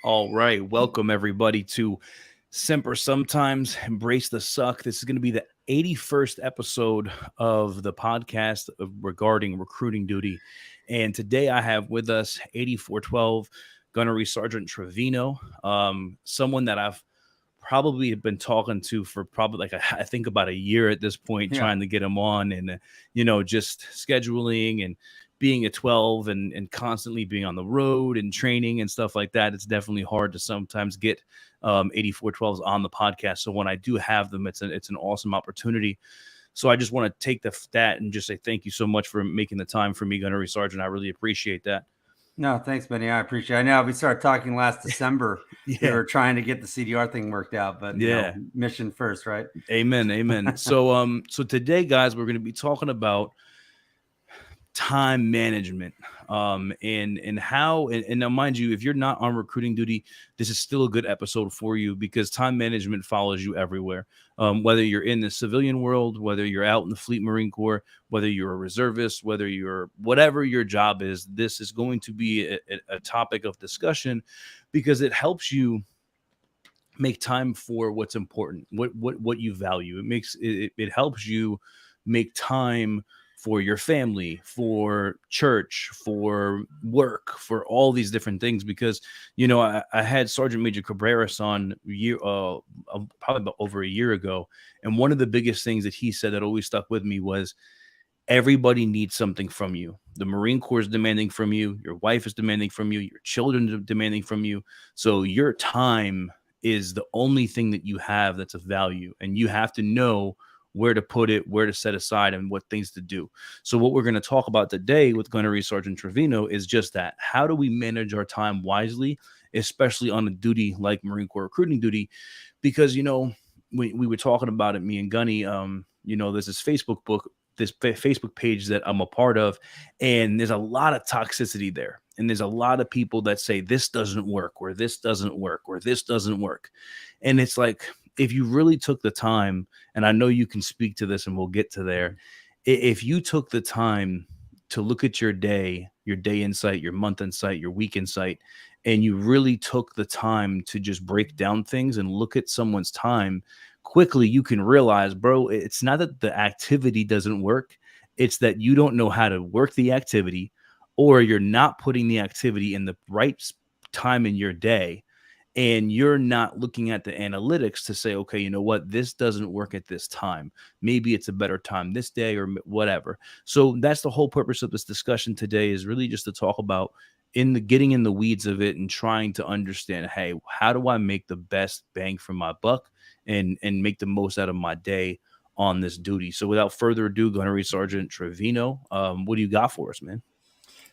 All right. Welcome, everybody, to Semper Sometimes Embrace the Suck. This is going to be the 81st episode of the podcast regarding recruiting duty. And today I have with us 8412 Gunnery Sergeant Trevino, someone that I've probably been talking to for probably I think about a year at this point, Yeah. trying to get him on and, just scheduling and being a 12 and constantly being on the road and training and stuff like that. It's definitely hard to sometimes get 8412s on the podcast. So when I do have them, it's an awesome opportunity. So I just want to take that and just say thank you so much for making the time for me, Gunnery Sergeant. I really appreciate that. No, thanks, Benny. I appreciate it. I know we started talking last December. We Yeah. were trying to get the CDR thing worked out, but Yeah. mission first, right? Amen. So today, guys, we're going to be talking about time management, and how, and now mind you, if you're not on recruiting duty, this is still a good episode for you because time management follows you everywhere. Whether you're in the civilian world, whether you're out in the Fleet Marine Corps, whether you're a reservist, whether you're whatever your job is, this is going to be a topic of discussion because it helps you make time for what's important, what you value. It helps you make time for your family, for church, for work, for all these different things. Because I had Sergeant Major Cabreras on probably about over a year ago, and one of the biggest things that he said that always stuck with me was everybody needs something from you. The Marine Corps is demanding from you, your wife is demanding from you, your children are demanding from you. So your time is the only thing that you have that's of value, and you have to know where to put it, where to set aside, and what things to do. So what we're going to talk about today with Gunnery Sergeant Trevino is just that. How do we manage our time wisely, especially on a duty like Marine Corps recruiting duty? Because, we were talking about it, me and Gunny, there's this Facebook page that I'm a part of, and there's a lot of toxicity there. And there's a lot of people that say this doesn't work, or this doesn't work, or this doesn't work. And it's like, if you really took the time, and I know you can speak to this and we'll get to there, if you took the time to look at your day insight, your month insight, your week insight, and you really took the time to just break down things and look at someone's time quickly, you can realize, bro, it's not that the activity doesn't work. It's that you don't know how to work the activity, or you're not putting the activity in the right time in your day. And you're not looking at the analytics to say, okay, you know what, this doesn't work at this time. Maybe it's a better time this day or whatever. So that's the whole purpose of this discussion today, is really just to talk about getting in the weeds of it and trying to understand, hey, how do I make the best bang for my buck and make the most out of my day on this duty? So without further ado, Gunnery Sergeant Trevino, what do you got for us, man?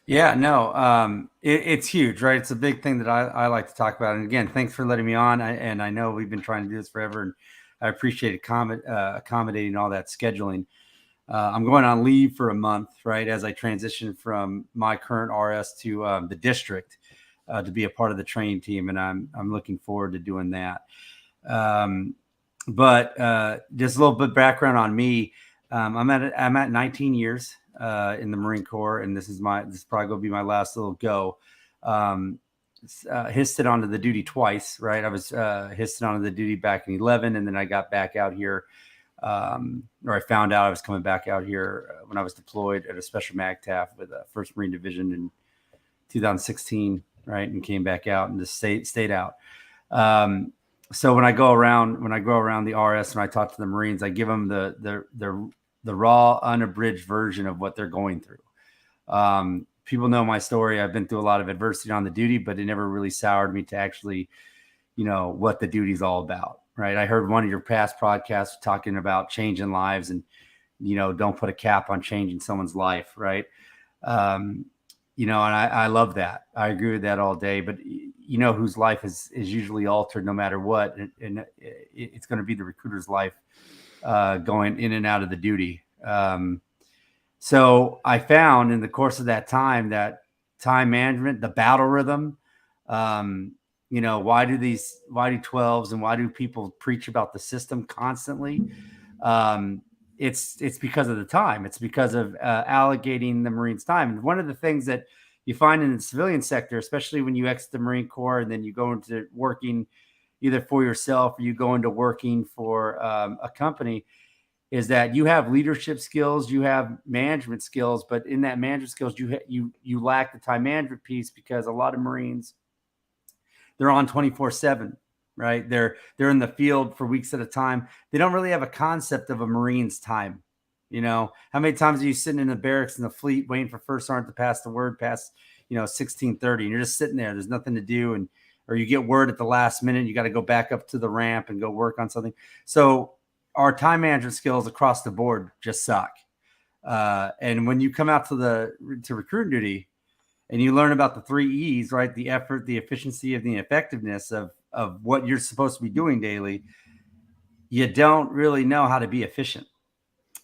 Yeah, no, it's huge, right? It's a big thing that I like to talk about. And again, thanks for letting me on. And I know we've been trying to do this forever, and I appreciate accommodating all that scheduling. I'm going on leave for a month, right, as I transition from my current RS to the district to be a part of the training team, and I'm looking forward to doing that. But just a little bit background on me. I'm at 19 years in the Marine Corps, and this is probably going to be my last little go. Histed onto the duty twice, right? I was histed onto the duty back in 11, and then I got back out here, or I found out I was coming back out here when I was deployed at a special MAGTF with the 1st Marine Division in 2016, right? And came back out and just stayed out. So when I go around the RS and I talk to the Marines, I give them the raw, unabridged version of what they're going through. People know my story. I've been through a lot of adversity on the duty, but it never really soured me to actually, what the duty's all about, right? I heard one of your past podcasts talking about changing lives and, don't put a cap on changing someone's life, right? And I love that. I agree with that all day, but whose life is usually altered no matter what. And it's going to be the recruiter's life going in and out of the duty. So I found in the course of that time time management, the battle rhythm, why do 12s and why do people preach about the system constantly? It's because of the time. It's because of allocating the Marines' time. And one of the things that, you find in the civilian sector, especially when you exit the Marine Corps and then you go into working either for yourself or you go into working for a company, is that you have leadership skills, you have management skills, but in that management skills, you lack the time management piece, because a lot of Marines, they're on 24/7, right? They're in the field for weeks at a time. They don't really have a concept of a Marine's time. You know, how many times are you sitting in the barracks in the fleet waiting for first sergeant to pass the word past, 16:30, and you're just sitting there. There's nothing to do, and or you get word at the last minute, you got to go back up to the ramp and go work on something. So our time management skills across the board just suck. And when you come out to recruit duty, and you learn about the 3 E's, right? The effort, the efficiency, and the effectiveness of what you're supposed to be doing daily, you don't really know how to be efficient.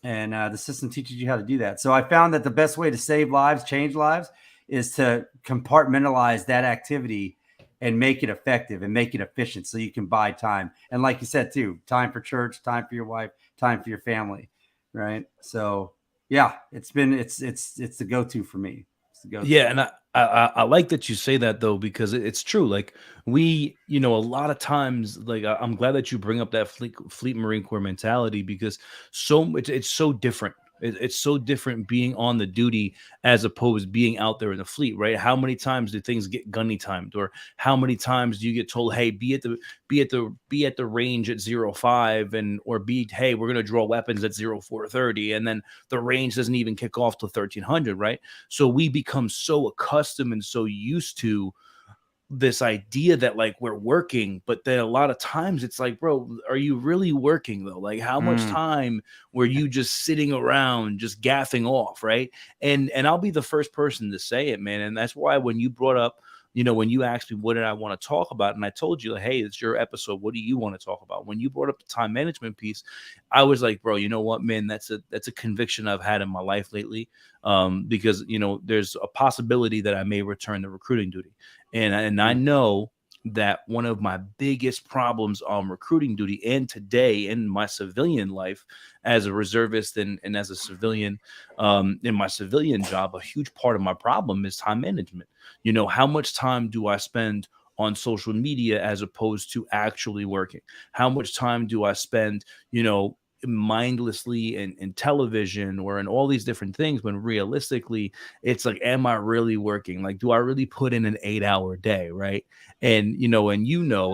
And the system teaches you how to do that. So I found that the best way to save lives, change lives, is to compartmentalize that activity and make it effective and make it efficient so you can buy time. And like you said, too, time for church, time for your wife, time for your family, right? So yeah, it's the go-to for me. Yeah, and I like that you say that though, because it's true. Like we, a lot of times, like I'm glad that you bring up that fleet Marine Corps mentality, because it's so different. It's so different being on the duty as opposed being out there in the fleet, right? How many times do things get gunny timed, or how many times do you get told, "Hey, be at the range at 05, and or hey, we're gonna draw weapons at 0430, and then the range doesn't even kick off till 1300, right? So we become so accustomed and so used to this idea that like we're working, but then a lot of times it's like, bro, are you really working though? Like how much time were you just sitting around just gaffing off, right? And I'll be the first person to say it, man. And that's why when you brought up, when you asked me what did I want to talk about, and I told you, hey, it's your episode, what do you want to talk about? When you brought up the time management piece, I was like, bro, you know what, man, that's a conviction I've had in my life lately, because there's a possibility that I may return to recruiting duty. And I know that one of my biggest problems on recruiting duty and today in my civilian life as a reservist and as a civilian, in my civilian job, a huge part of my problem is time management. How much time do I spend on social media as opposed to actually working? How much time do I spend, mindlessly in television or in all these different things, when realistically it's like, am I really working? Like, do I really put in an 8-hour day, right? And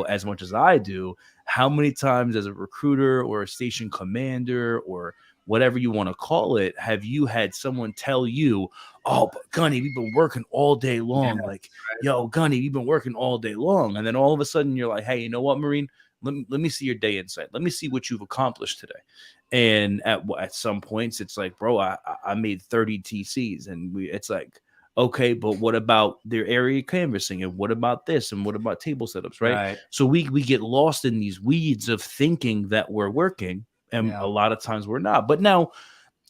as much as I do, how many times as a recruiter or a station commander or whatever you want to call it, have you had someone tell you, "Oh, but Gunny, we've been working all day long." Yeah, Like, "Yo, Gunny, we've been working all day long." And then all of a sudden you're like, "Hey, you know what, Marine? Let me see your day insight. Let me see what you've accomplished today." And at some points, it's like, bro, I made 30 TCs, and it's like, okay, but what about their area canvassing, and what about this, and what about table setups, right? So we get lost in these weeds of thinking that we're working, and a lot of times we're not. But now,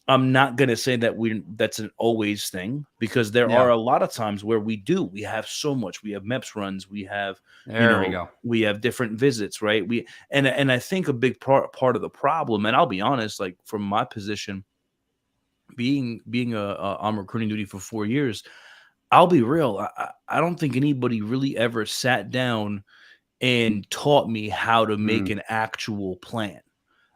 I'm not going to say that that's an always thing, because there are a lot of times where we have so much. We have MEPS runs, we have, we have different visits, right? And I think a big part of the problem, and I'll be honest, like from my position, being on recruiting duty for 4 years, I'll be real. I don't think anybody really ever sat down and taught me how to make an actual plan.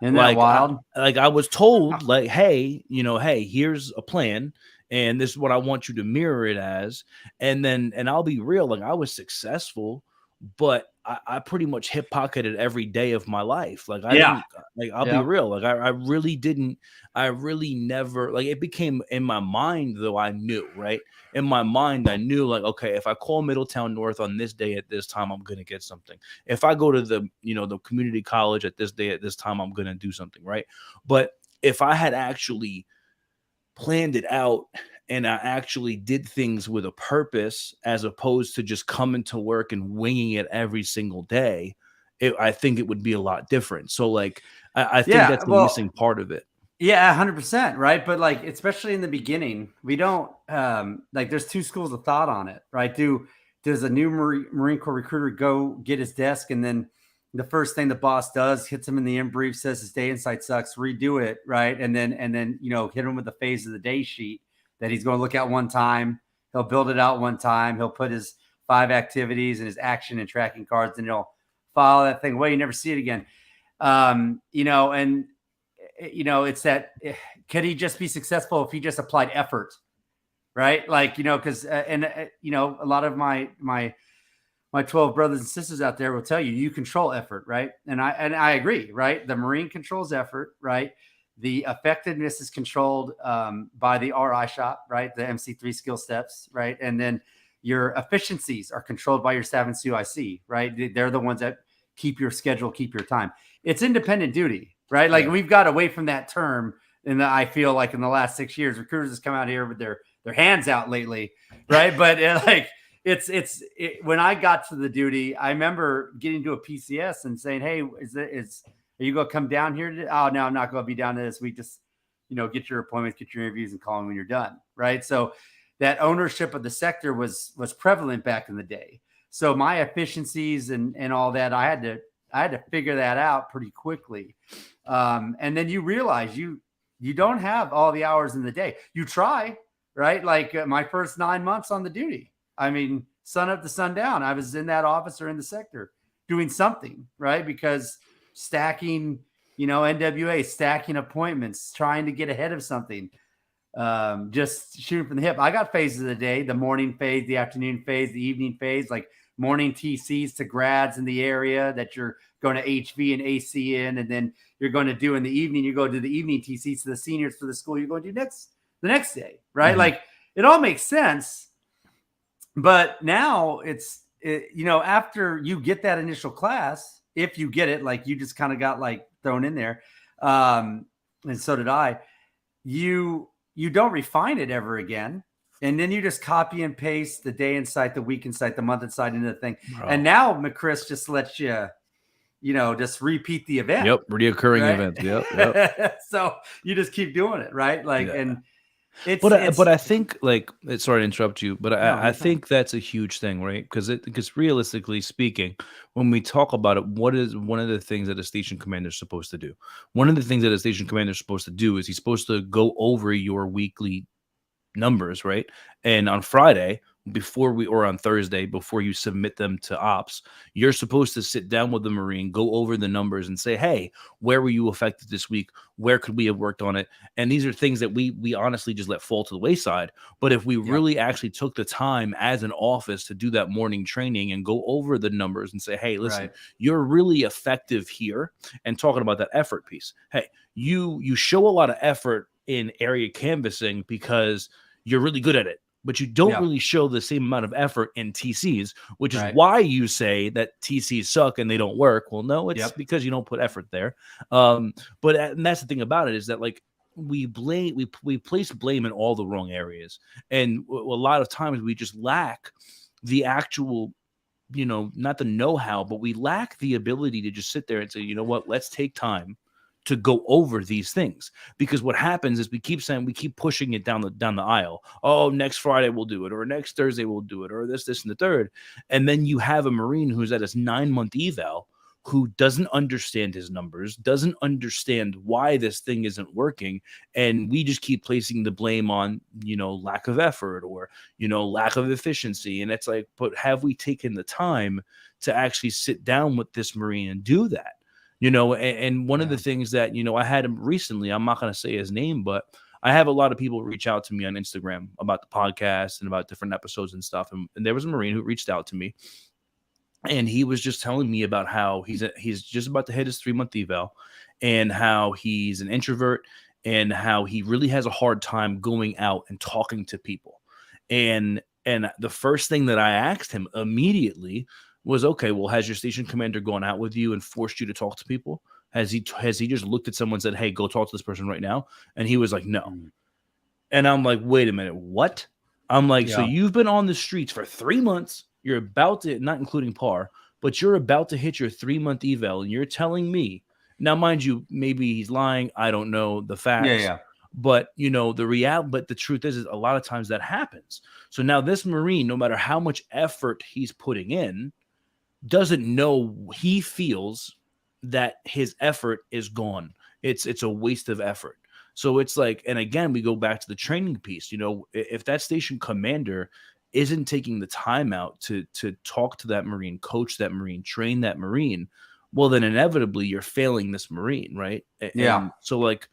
Isn't that wild? I was told, like, hey, here's a plan, and this is what I want you to mirror it as. And I'll be real, like I was successful, but I pretty much hip pocketed every day of my life. Like I didn't, like, I'll be real. Like I really didn't, I really never, like it became in my mind though. I knew, right? In my mind, I knew like, okay, if I call Middletown North on this day at this time, I'm going to get something. If I go to the community college at this day at this time, I'm going to do something, right? But if I had actually planned it out and I actually did things with a purpose, as opposed to just coming to work and winging it every single day, I think it would be a lot different. So like, I think that's the missing part of it. Yeah, 100%. Right. But like, especially in the beginning, we don't like, there's two schools of thought on it, right? Does a new Marine Corps recruiter go get his desk, and then the first thing the boss does, hits him in the in brief, says his day insight sucks, redo it, right? And then hit him with the phase of the day sheet that he's going to look at one time. He'll build it out one time. He'll put his 5 activities and his action and tracking cards, and he'll file that thing away. You never see it again. And it's that, could he just be successful if he just applied effort? Right. Like, because, a lot of my 12 brothers and sisters out there will tell you, you control effort. Right. And I agree. Right. The Marine controls effort. Right. The effectiveness is controlled by the RI shop, right? The MC3 skill steps, right? And then your efficiencies are controlled by your 7 CUIC, right? They're the ones that keep your schedule, keep your time. It's independent duty, right? Like we've got away from that term. And I feel like in the last 6 years, recruiters has come out here with their hands out lately, right? But when I got to the duty, I remember getting to a PCS and saying, "Hey, are you going to come down here today?" "Oh, no, I'm not going to be down this week. Just, get your appointments, get your interviews, and call me when you're done." Right. So that ownership of the sector was prevalent back in the day. So my efficiencies and all that, I had to figure that out pretty quickly. And then you realize you don't have all the hours in the day. You try, right? Like my first 9 months on the duty, I mean, sun up to sundown, I was in that office or in the sector doing something, right? Because stacking, NWA, stacking appointments, trying to get ahead of something, just shooting from the hip. I got phases of the day: the morning phase, the afternoon phase, the evening phase, like morning TCs to grads in the area that you're going to HV and AC in, and then you're going to do in the evening, you go to the evening TCs to the seniors for the school you're going to do the next day, right? Mm-hmm. Like it all makes sense. But now after you get that initial class, if you get it, like you just kind of got like thrown in there. And so did I, you don't refine it ever again. And then you just copy and paste the day insight, the week insight, the month insight into the thing. Bro. And now McChris just lets you, just repeat the event. Yep. Reoccurring right? Events. Yep. So you just keep doing it. Right. Like, yeah. And but I think, like, sorry to interrupt you, but I think that's a huge thing, right? Because realistically speaking, when we talk about it, what is one of the things that a station commander is supposed to do? One of the things that a station commander is supposed to do is he's supposed to go over your weekly numbers, right? And on Friday, or on Thursday, before you submit them to ops, you're supposed to sit down with the Marine, go over the numbers and say, "Hey, where were you affected this week? Where could we have worked on it?" And these are things that we honestly just let fall to the wayside. But if we really actually took the time as an office to do that morning training and go over the numbers and say, "Hey, listen, you're really effective here," and talking about that effort piece. Hey, you show a lot of effort in area canvassing because you're really good at it, but you don't really show the same amount of effort in TCs, which is why you say that TCs suck and they don't work. Well, no, it's because you don't put effort there. But and that's the thing about it, is that, like, we place blame in all the wrong areas. And a lot of times we just lack the actual, not the know-how, but we lack the ability to just sit there and say, "You know what, let's take time to go over these things." Because what happens is we keep pushing it down the aisle. "Oh, next Friday we'll do it, or next Thursday we'll do it, or this and the third." And then you have a Marine who's at his 9-month eval who doesn't understand his numbers, doesn't understand why this thing isn't working. And we just keep placing the blame on, lack of effort or, lack of efficiency. And it's like, but have we taken the time to actually sit down with this Marine and do that? And one of the things that, I had him recently, I'm not going to say his name, but I have a lot of people reach out to me on Instagram about the podcast and about different episodes and stuff. And there was a Marine who reached out to me, and he was just telling me about how he's just about to hit his 3-month eval, and how he's an introvert, and how he really has a hard time going out and talking to people. And the first thing that I asked him immediately was, "Okay, well, has your station commander gone out with you and forced you to talk to people? Has he just looked at someone and said, 'Hey, go talk to this person right now'?" And he was like, "No." And I'm like, "Wait a minute, what?" I'm like, "So you've been on the streets for 3 months. You're about to, not including par, but you're about to hit your 3-month eval, and you're telling me," now, mind you, maybe he's lying. I don't know the facts. Yeah. But, but the truth is a lot of times that happens. So now this Marine, no matter how much effort he's putting in, doesn't know, he feels that his effort is gone. It's a waste of effort. So it's like, and again, we go back to the training piece. If that station commander isn't taking the time out to talk to that Marine, coach that Marine, train that Marine, well, then inevitably you're failing this Marine, right? Yeah. And so like,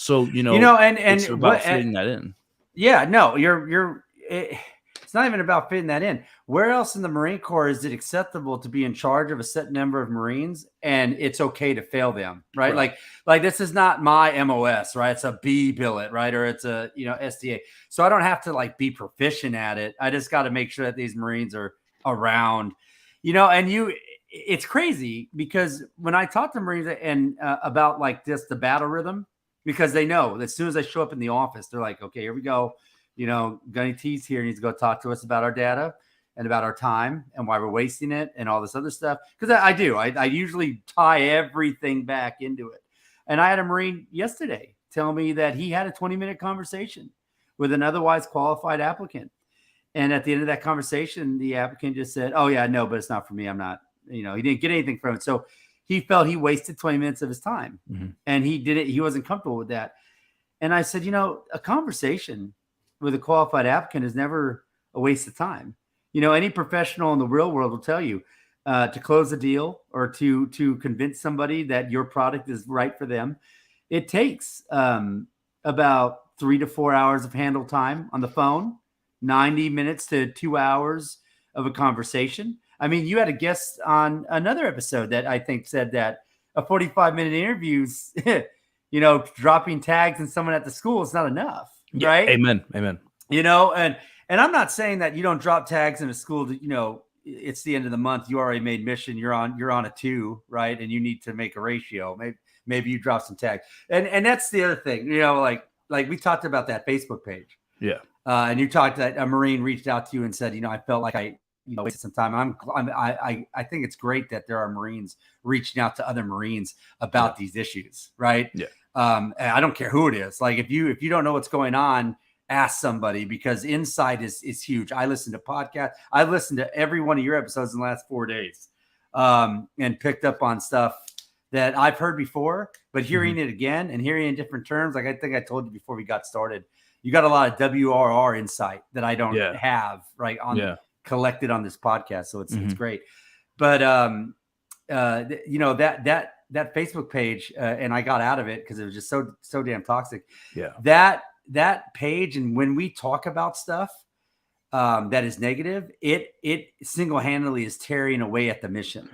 and it's about fitting that in. Yeah, no, it's not even about fitting that in. Where else in the Marine Corps is it acceptable to be in charge of a set number of Marines and it's okay to fail them, right? Like this is not my MOS, right? It's a B billet, right? Or it's a, SDA. So I don't have to like be proficient at it. I just got to make sure that these Marines are around, and it's crazy because when I talk to Marines and about like the battle rhythm, because they know that as soon as I show up in the office, they're like, okay, here we go. Gunny T's here needs to go talk to us about our data and about our time and why we're wasting it and all this other stuff. Because I usually tie everything back into it. And I had a Marine yesterday tell me that he had a 20-minute conversation with an otherwise qualified applicant. And at the end of that conversation, the applicant just said, oh yeah, no, but it's not for me. I'm not, he didn't get anything from it. So he felt he wasted 20 minutes of his time and he did it. He wasn't comfortable with that. And I said, a conversation with a qualified applicant is never a waste of time. Any professional in the real world will tell you to close a deal or to convince somebody that your product is right for them. It takes about 3 to 4 hours of handle time on the phone, 90 minutes to 2 hours of a conversation. I mean, you had a guest on another episode that I think said that a 45-minute interviews, dropping tags and someone at the school is not enough, right? Amen. And I'm not saying that you don't drop tags in a school that, it's the end of the month. You already made mission. You're on a 2, right? And you need to make a ratio. Maybe you drop some tags. And that's the other thing, like we talked about that Facebook page. Yeah. And you talked that a Marine reached out to you and said, I felt like I wasted some time. I think it's great that there are Marines reaching out to other Marines about these issues, right? Yeah. And I don't care who it is. Like if you don't know what's going on, ask somebody, because insight is huge. I listen to podcasts. I listened to every one of your episodes in the last 4 days, and picked up on stuff that I've heard before, but hearing it again and hearing it in different terms. Like I think I told you before we got started, you got a lot of WRR insight that I don't have collected on this podcast. So it's great. But, that Facebook page, and I got out of it because it was just so damn toxic. Yeah. That page. And when we talk about stuff, that is negative, it single-handedly is tearing away at the mission.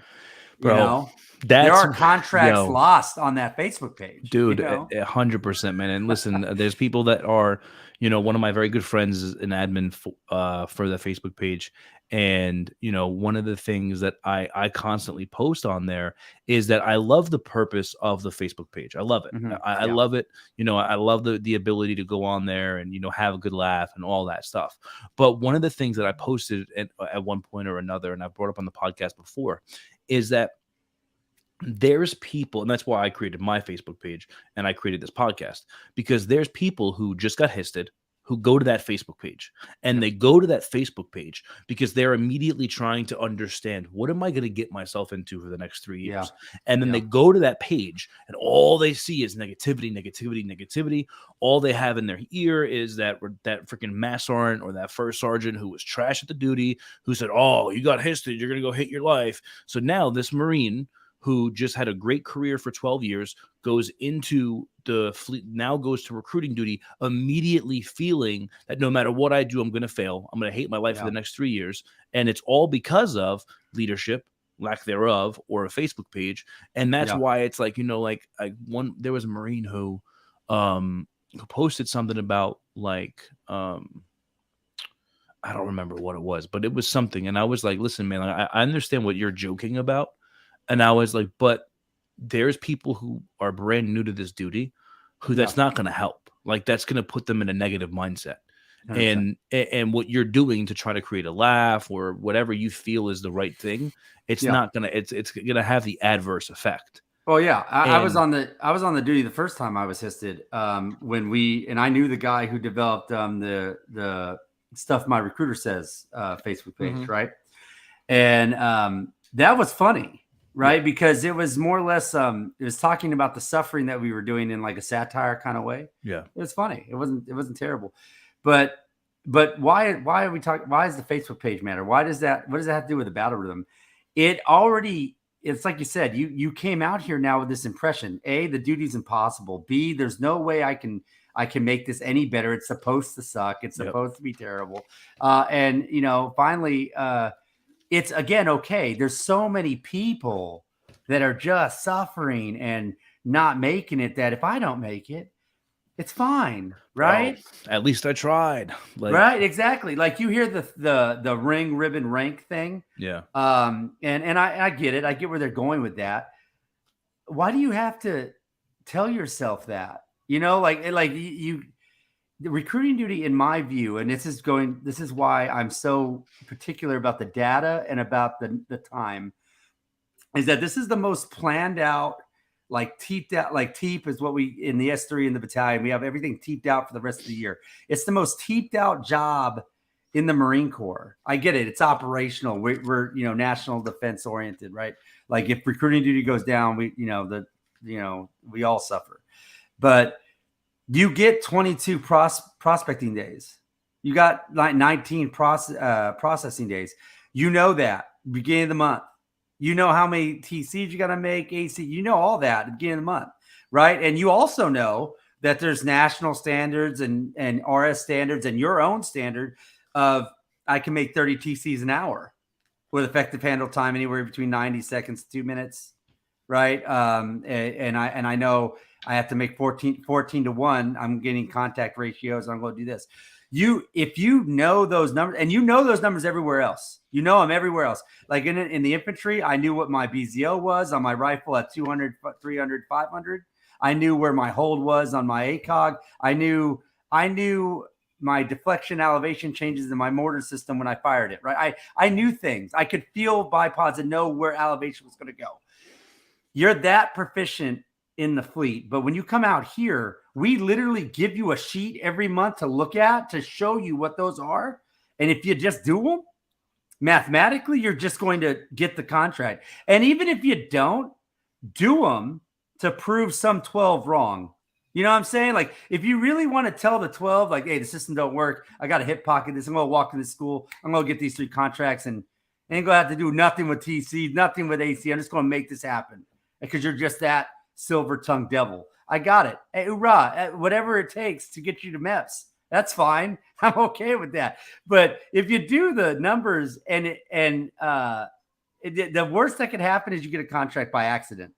Bro, there are contracts lost on that Facebook page, dude. 100%, man. And listen, there's people that are, one of my very good friends is an admin for the Facebook page. And, one of the things that I constantly post on there is that I love the purpose of the Facebook page. I love it. I love it. I love the ability to go on there and, have a good laugh and all that stuff. But one of the things that I posted at one point or another, and I've brought up on the podcast before, is that there's people, and that's why I created my Facebook page and I created this podcast, because there's people who just got histed, who go to that Facebook page, and they go to that Facebook page because they're immediately trying to understand, what am I going to get myself into for the next 3 years? And then they go to that page and all they see is negativity. All they have in their ear is that freaking mass sergeant or that first sergeant who was trash at the duty, who said, oh, you got histed, you're going to go hit your life. So now this Marine who just had a great career for 12 years, goes into the fleet, now goes to recruiting duty, immediately feeling that no matter what I do, I'm going to fail. I'm going to hate my life for the next 3 years. And it's all because of leadership, lack thereof, or a Facebook page. And that's why it's like, there was a Marine who posted something about I don't remember what it was, but it was something. And I was like, listen, man, I understand what you're joking about. And I was like, but there's people who are brand new to this duty who that's not going to help. Like, that's going to put them in a negative mindset. 100%. And what you're doing to try to create a laugh or whatever you feel is the right thing, it's not going to, it's going to have the adverse effect. Oh yeah. I was on the duty the first time I was histed, and I knew the guy who developed the Stuff My Recruiter Says Facebook page. Right. And that was funny. right? Because it was more or less it was talking about the suffering that we were doing in like a satire kind of way. Yeah. It was funny. It wasn't terrible. But why are we talking? Why does the Facebook page matter? What does that have to do with the battle rhythm? It's like you said, you came out here now with this impression. A, the duty's impossible. B, there's no way I can make this any better. It's supposed to suck. It's supposed to be terrible. And finally, it's again, okay. There's so many people that are just suffering and not making it, that if I don't make it, it's fine, right? Oh, at least I tried. Right, exactly. Like you hear the ring ribbon rank thing. Yeah. And I get it. I get where they're going with that. Why do you have to tell yourself that? The recruiting duty, in my view, and this is why I'm so particular about the data and about the time, is that this is the most planned out, like teeped out, like teep is what we in the S3 in the battalion, we have everything teeped out for the rest of the year. It's the most teeped out job in the Marine Corps. I get it. It's operational. We're national defense oriented, right? Like if recruiting duty goes down, we all suffer. But you get 22 prospecting days. You got like 19 processing days. That beginning of the month. You know how many TCs you got to make, AC. You know all that at the beginning of the month, right? And you also know that there's national standards and RS standards and your own standard of I can make 30 TCs an hour with effective handle time anywhere between 90 seconds to 2 minutes, right? And I know I have to make 14 to 1. I'm getting contact ratios. I'm going to do this. If you know those numbers, and you know those numbers everywhere else, you know them everywhere else. Like in the infantry, I knew what my BZO was on my rifle at 200, 300, 500. I knew where my hold was on my ACOG. I knew my deflection elevation changes in my mortar system when I fired it, right? I knew things. I could feel bipods and know where elevation was going to go. You're that proficient in the fleet. But when you come out here, we literally give you a sheet every month to look at to show you what those are. And if you just do them, mathematically, you're just going to get the contract. And even if you don't do them to prove some 12 wrong, you know what I'm saying? Like if you really want to tell the 12, like, hey, the system don't work. I got to hip pocket this. I'm going to walk to this school. I'm going to get these 3 contracts and ain't going to have to do nothing with TC, nothing with AC. I'm just going to make this happen because you're just that silver-tongued devil. I got it. Hey, hoorah, whatever it takes to get you to MEPS. That's fine. I'm okay with that. But if you do the numbers the worst that could happen is you get a contract by accident,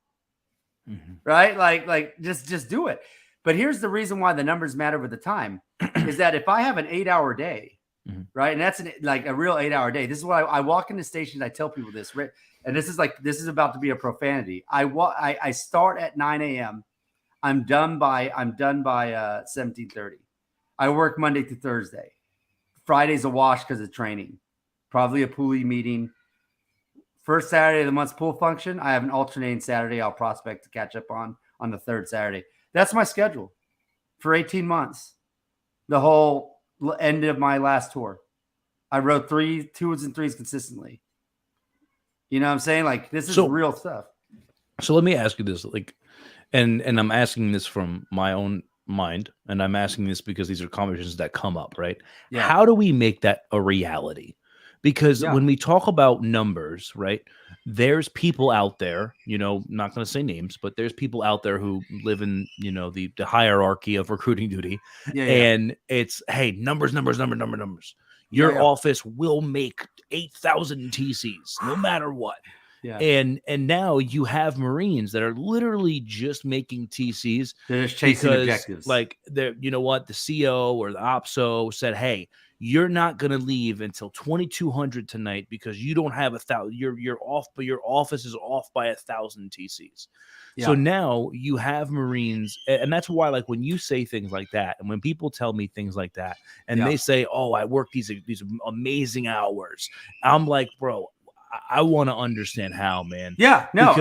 right? Like just do it. But here's the reason why the numbers matter with the time is that if I have an 8-hour day, right, and that's like a real 8-hour day. This is why I walk into stations. I tell people this, right? And this is about to be a profanity. I start at 9 a.m. I'm done by 17:30. I work Monday through Thursday. Friday's a wash because of training. Probably a pulley meeting. First Saturday of the month's pool function. I have an alternating Saturday I'll prospect to catch up on the third Saturday. That's my schedule for 18 months. The whole end of my last tour. I rode 2s and 3s consistently. You know what I'm saying? Like this is real stuff. So let me ask you this, like, and I'm asking this from my own mind, and I'm asking this because these are conversations that come up, right? Yeah. How do we make that a reality? Because when we talk about numbers, right, there's people out there, not going to say names, but there's people out there who live in, the hierarchy of recruiting duty. And it's, hey, numbers. Your office will make 8,000 TCs no matter what. Yeah. And now you have Marines that are literally just making TCs. They're just chasing objectives. Like the CO or the OPSO said, hey, you're not going to leave until 2,200 tonight because you don't have 1,000. You're off, but your office is off by 1,000 TCs. Yeah. So now you have Marines, and that's why, like, when you say things like that, and when people tell me things like that, and they say, "Oh, I work these amazing hours," I'm like, bro, I want to understand how, man. Yeah, no,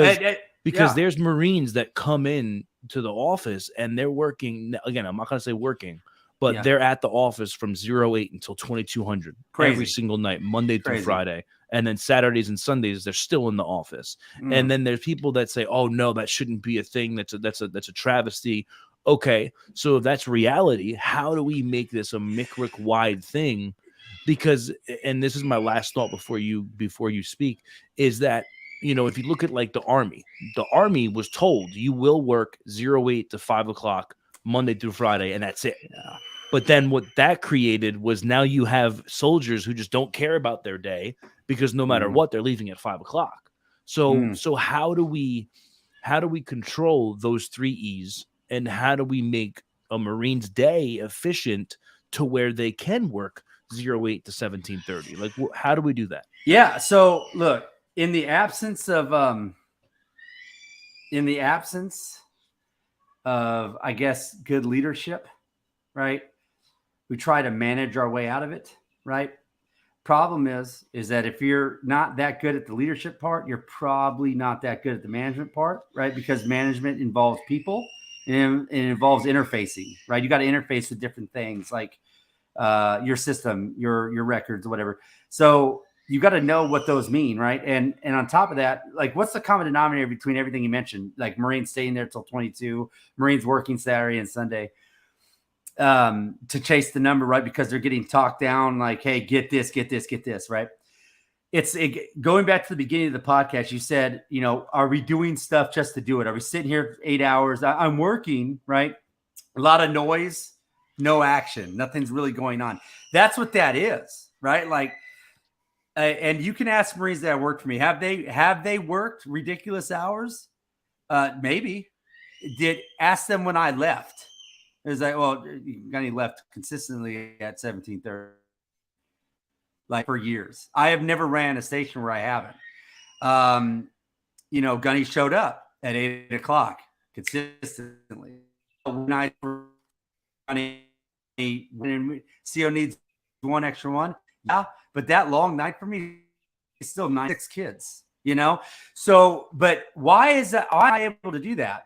because there's Marines that come in to the office and they're working. Again, I'm not going to say working, but Yeah. they're at the office from 08 until 2200 every Crazy. single night, Monday through Crazy. Friday. And then Saturdays and Sundays, they're still in the office. And then there's people that say, oh no, that shouldn't be a thing. That's a travesty. Okay. So if that's reality, how do we make this a MCRIC wide thing? Because, and this is my last thought before you speak, is that, you know, if you look at like the army was told you will work 08 to 5 o'clock Monday through Friday, and that's it. Yeah. But then what that created was now you have soldiers who just don't care about their day because no matter what, they're leaving at 5 o'clock. So how do we control those 3 E's, and how do we make a Marine's day efficient to where they can work 08 to 1730? Like, how do we do that? Yeah. So look, in the absence of, I guess, good leadership, right? We try to manage our way out of it, right? Problem is that if you're not that good at the leadership part, you're probably not that good at the management part, right? Because management involves people and it involves interfacing, right? You got to interface with different things like your system, your records, whatever. So you got to know what those mean, right? And on top of that, like, what's the common denominator between everything you mentioned? Like Marines staying there till 22, Marines working Saturday and Sunday to chase the number, right? Because they're getting talked down, like, hey, get this, right? Going back to the beginning of the podcast, you said, you know, are we doing stuff just to do it? Are we sitting here 8 hours? I'm working, right? A lot of noise, no action. Nothing's really going on. That's what that is, right? Like, and you can ask Marines that worked for me. Have they worked ridiculous hours? Maybe. Ask them when I left. It was like, well, Gunny left consistently at 17:30, like, for years. I have never ran a station where I haven't. You know, Gunny showed up at 8 o'clock consistently. When CO needs one extra one, yeah, but that long night for me is still 6 kids, you know? So, but why is that? Why am I able to do that?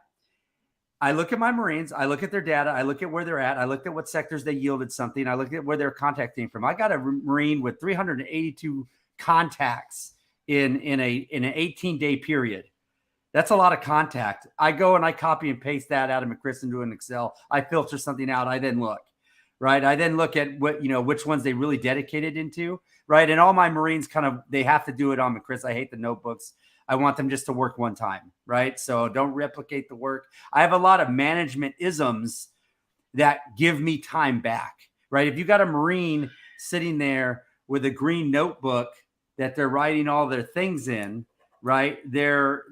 I look at my Marines, I look at their data, I look at where they're at, I looked at what sectors they yielded something, I look at where their contact came from. I got a Marine with 382 contacts in an 18-day period. That's a lot of contact. I go and I copy and paste that out of McChrist into an Excel. I filter something out. I then look, right? I then look at what, you know, which ones they really dedicated into, right? And all my Marines they have to do it on McChrist. I hate the notebooks. I want them just to work one time, right? So don't replicate the work. I have a lot of management isms that give me time back, right? If you got a Marine sitting there with a green notebook that they're writing all their things in, right? Their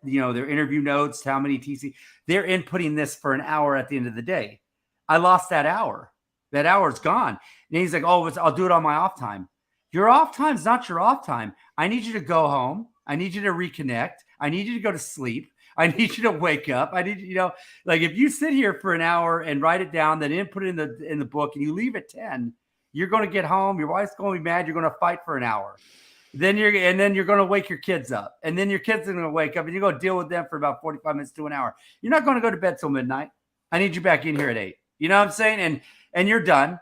interview notes, how many TC, they're inputting this for an hour at the end of the day. I lost that hour. That hour's gone. And he's like, oh, I'll do it on my off time. Your off time is not your off time. I need you to go home. I need you to reconnect. I need you to go to sleep. I need you to wake up. I need, you know, like, if you sit here for an hour and write it down, then input it in the book, and you leave at 10, you're going to get home. Your wife's going to be mad. You're going to fight for an hour. Then you're going to wake your kids up, and then your kids are going to wake up, and you're going to deal with them for about 45 minutes to an hour. You're not going to go to bed till midnight. I need you back in here at 8. You know what I'm saying? And you're done.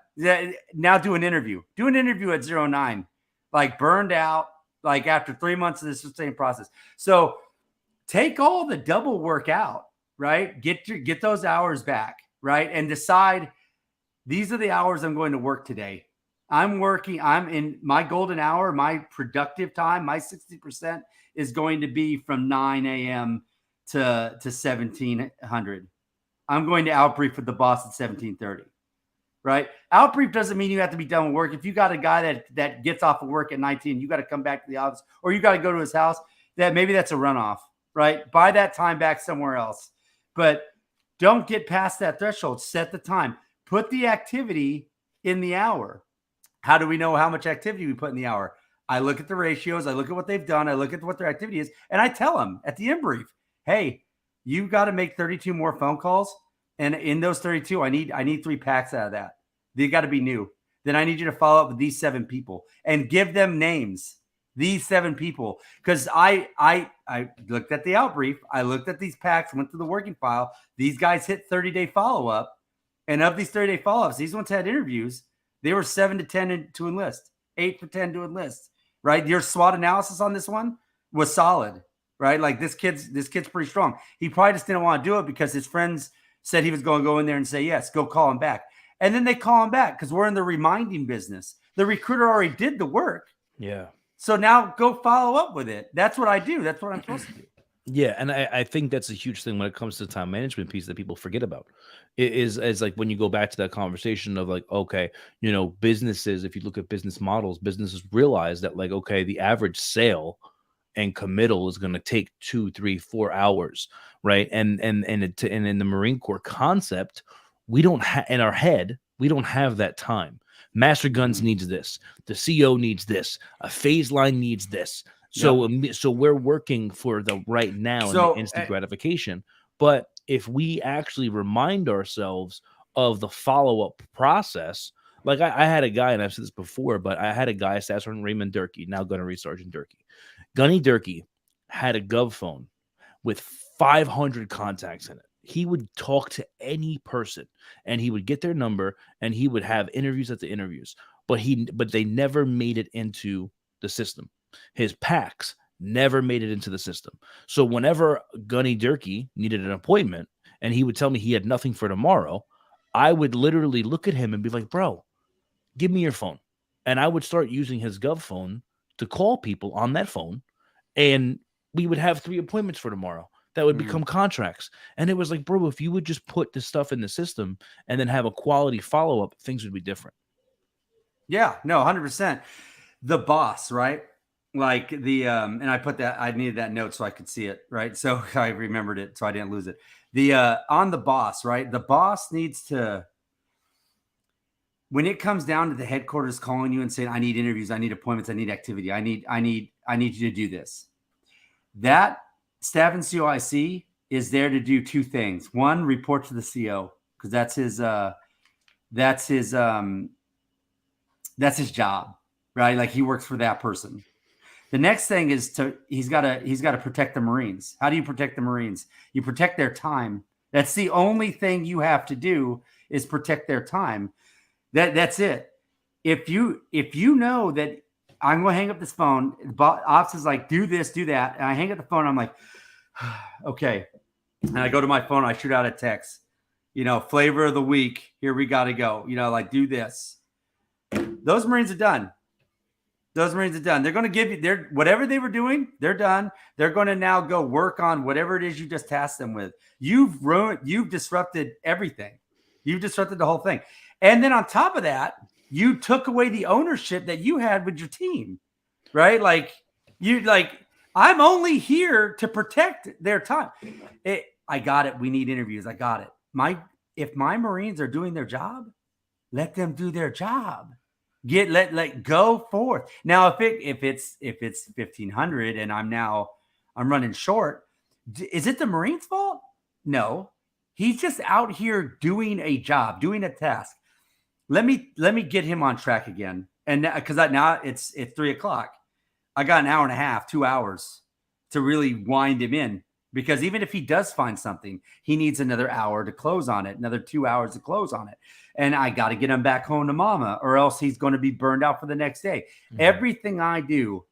Now do an interview. Do an interview at 09, like, burned out, like, after 3 months of this same process. So take all the double work out, right? Get those hours back, right? And decide, these are the hours I'm going to work today. I'm in my golden hour, my productive time, my 60% is going to be from 9 a.m. to 1700. I'm going to outbrief with the boss at 1730, right? Outbrief doesn't mean you have to be done with work. If you got a guy that gets off of work at 19, you got to come back to the office, or you got to go to his house, maybe that's a runoff, right? Buy that time back somewhere else. But don't get past that threshold. Set the time. Put the activity in the hour. How do we know how much activity we put in the hour? I look at the ratios. I look at what they've done. I look at what their activity is. And I tell them at the in brief, hey, you've got to make 32 more phone calls. And in those 32, I need 3 packs out of that. They got to be new. Then I need you to follow up with these 7 people and give them names. These 7 people. Because I looked at the outbrief. I looked at these packs, went through the working file. These guys hit 30-day follow-up. And of these 30-day follow-ups, these ones had interviews. They were 7 to 10 to enlist, 8 for 10 to enlist, right? Your SWOT analysis on this one was solid, right? Like this kid's pretty strong. He probably just didn't want to do it because his friends said he was going to go in there and say, yes, go call him back. And then they call him back because we're in the reminding business. The recruiter already did the work. Yeah. So now go follow up with it. That's what I do. That's what I'm supposed to do. Yeah, and I think that's a huge thing when it comes to the time management piece that people forget about. It is like when you go back to that conversation of like, okay, businesses, if you look at business models, businesses realize that like, okay, the average sale and committal is going to take 2, 3, 4 hours, right? And in the Marine Corps concept, we don't have in our head, we don't have that time. Master Guns needs this, the CO needs this, a phase line needs this. So, so we're working for the right now and the instant gratification. But if we actually remind ourselves of the follow-up process, like I had a guy, and I've said this before, but I had a guy, Staff Sergeant Raymond Durkee, now Gunnery Sergeant Durkee. Gunny Durkee had a gov phone with 500 contacts in it. He would talk to any person, and he would get their number, and he would have interviews at the interviews. But they never made it into the system. His packs never made it into the system. So whenever Gunny Durkee needed an appointment and he would tell me he had nothing for tomorrow, I would literally look at him and be like, bro, give me your phone. And I would start using his gov phone to call people on that phone. And we would have 3 appointments for tomorrow that would become contracts. And it was like, bro, if you would just put this stuff in the system and then have a quality follow-up, things would be different. Yeah, no, 100%. The boss, right? Like and I needed that note so I could see it, right? So I remembered it so I didn't lose it. On the boss, right? The boss needs to, when it comes down to the headquarters calling you and saying, I need interviews, I need appointments, I need activity, I need you to do this. That staff and COIC is there to do 2 things. One, report to the CO, because that's his job, right? Like he works for that person. The next thing is he's got to protect the Marines. How do you protect the Marines? You protect their time. That's the only thing you have to do is protect their time. That's it. If you know that I'm going to hang up this phone, ops is like, do this, do that. And I hang up the phone. I'm like, okay. And I go to my phone. I shoot out a text, flavor of the week. Here we got to go, like do this. Those Marines are done. They're going to give you whatever they were doing. They're done. They're going to now go work on whatever it is you just tasked them with. You've disrupted everything. You've disrupted the whole thing. And then on top of that, you took away the ownership that you had with your team, right? I'm only here to protect their time. I got it. We need interviews. I got it. If my Marines are doing their job, let them do their job. Let go forth. Now, if it's 1,500 and I'm running short, is it the Marines' fault? No, he's just out here doing a job, doing a task. Let me get him on track again, and because now it's 3:00. I got an hour and a half, 2 hours to really wind him in. Because even if he does find something, he needs another hour to close on it, another 2 hours to close on it. And I got to get him back home to mama, or else he's going to be burned out for the next day. Mm-hmm. Everything I do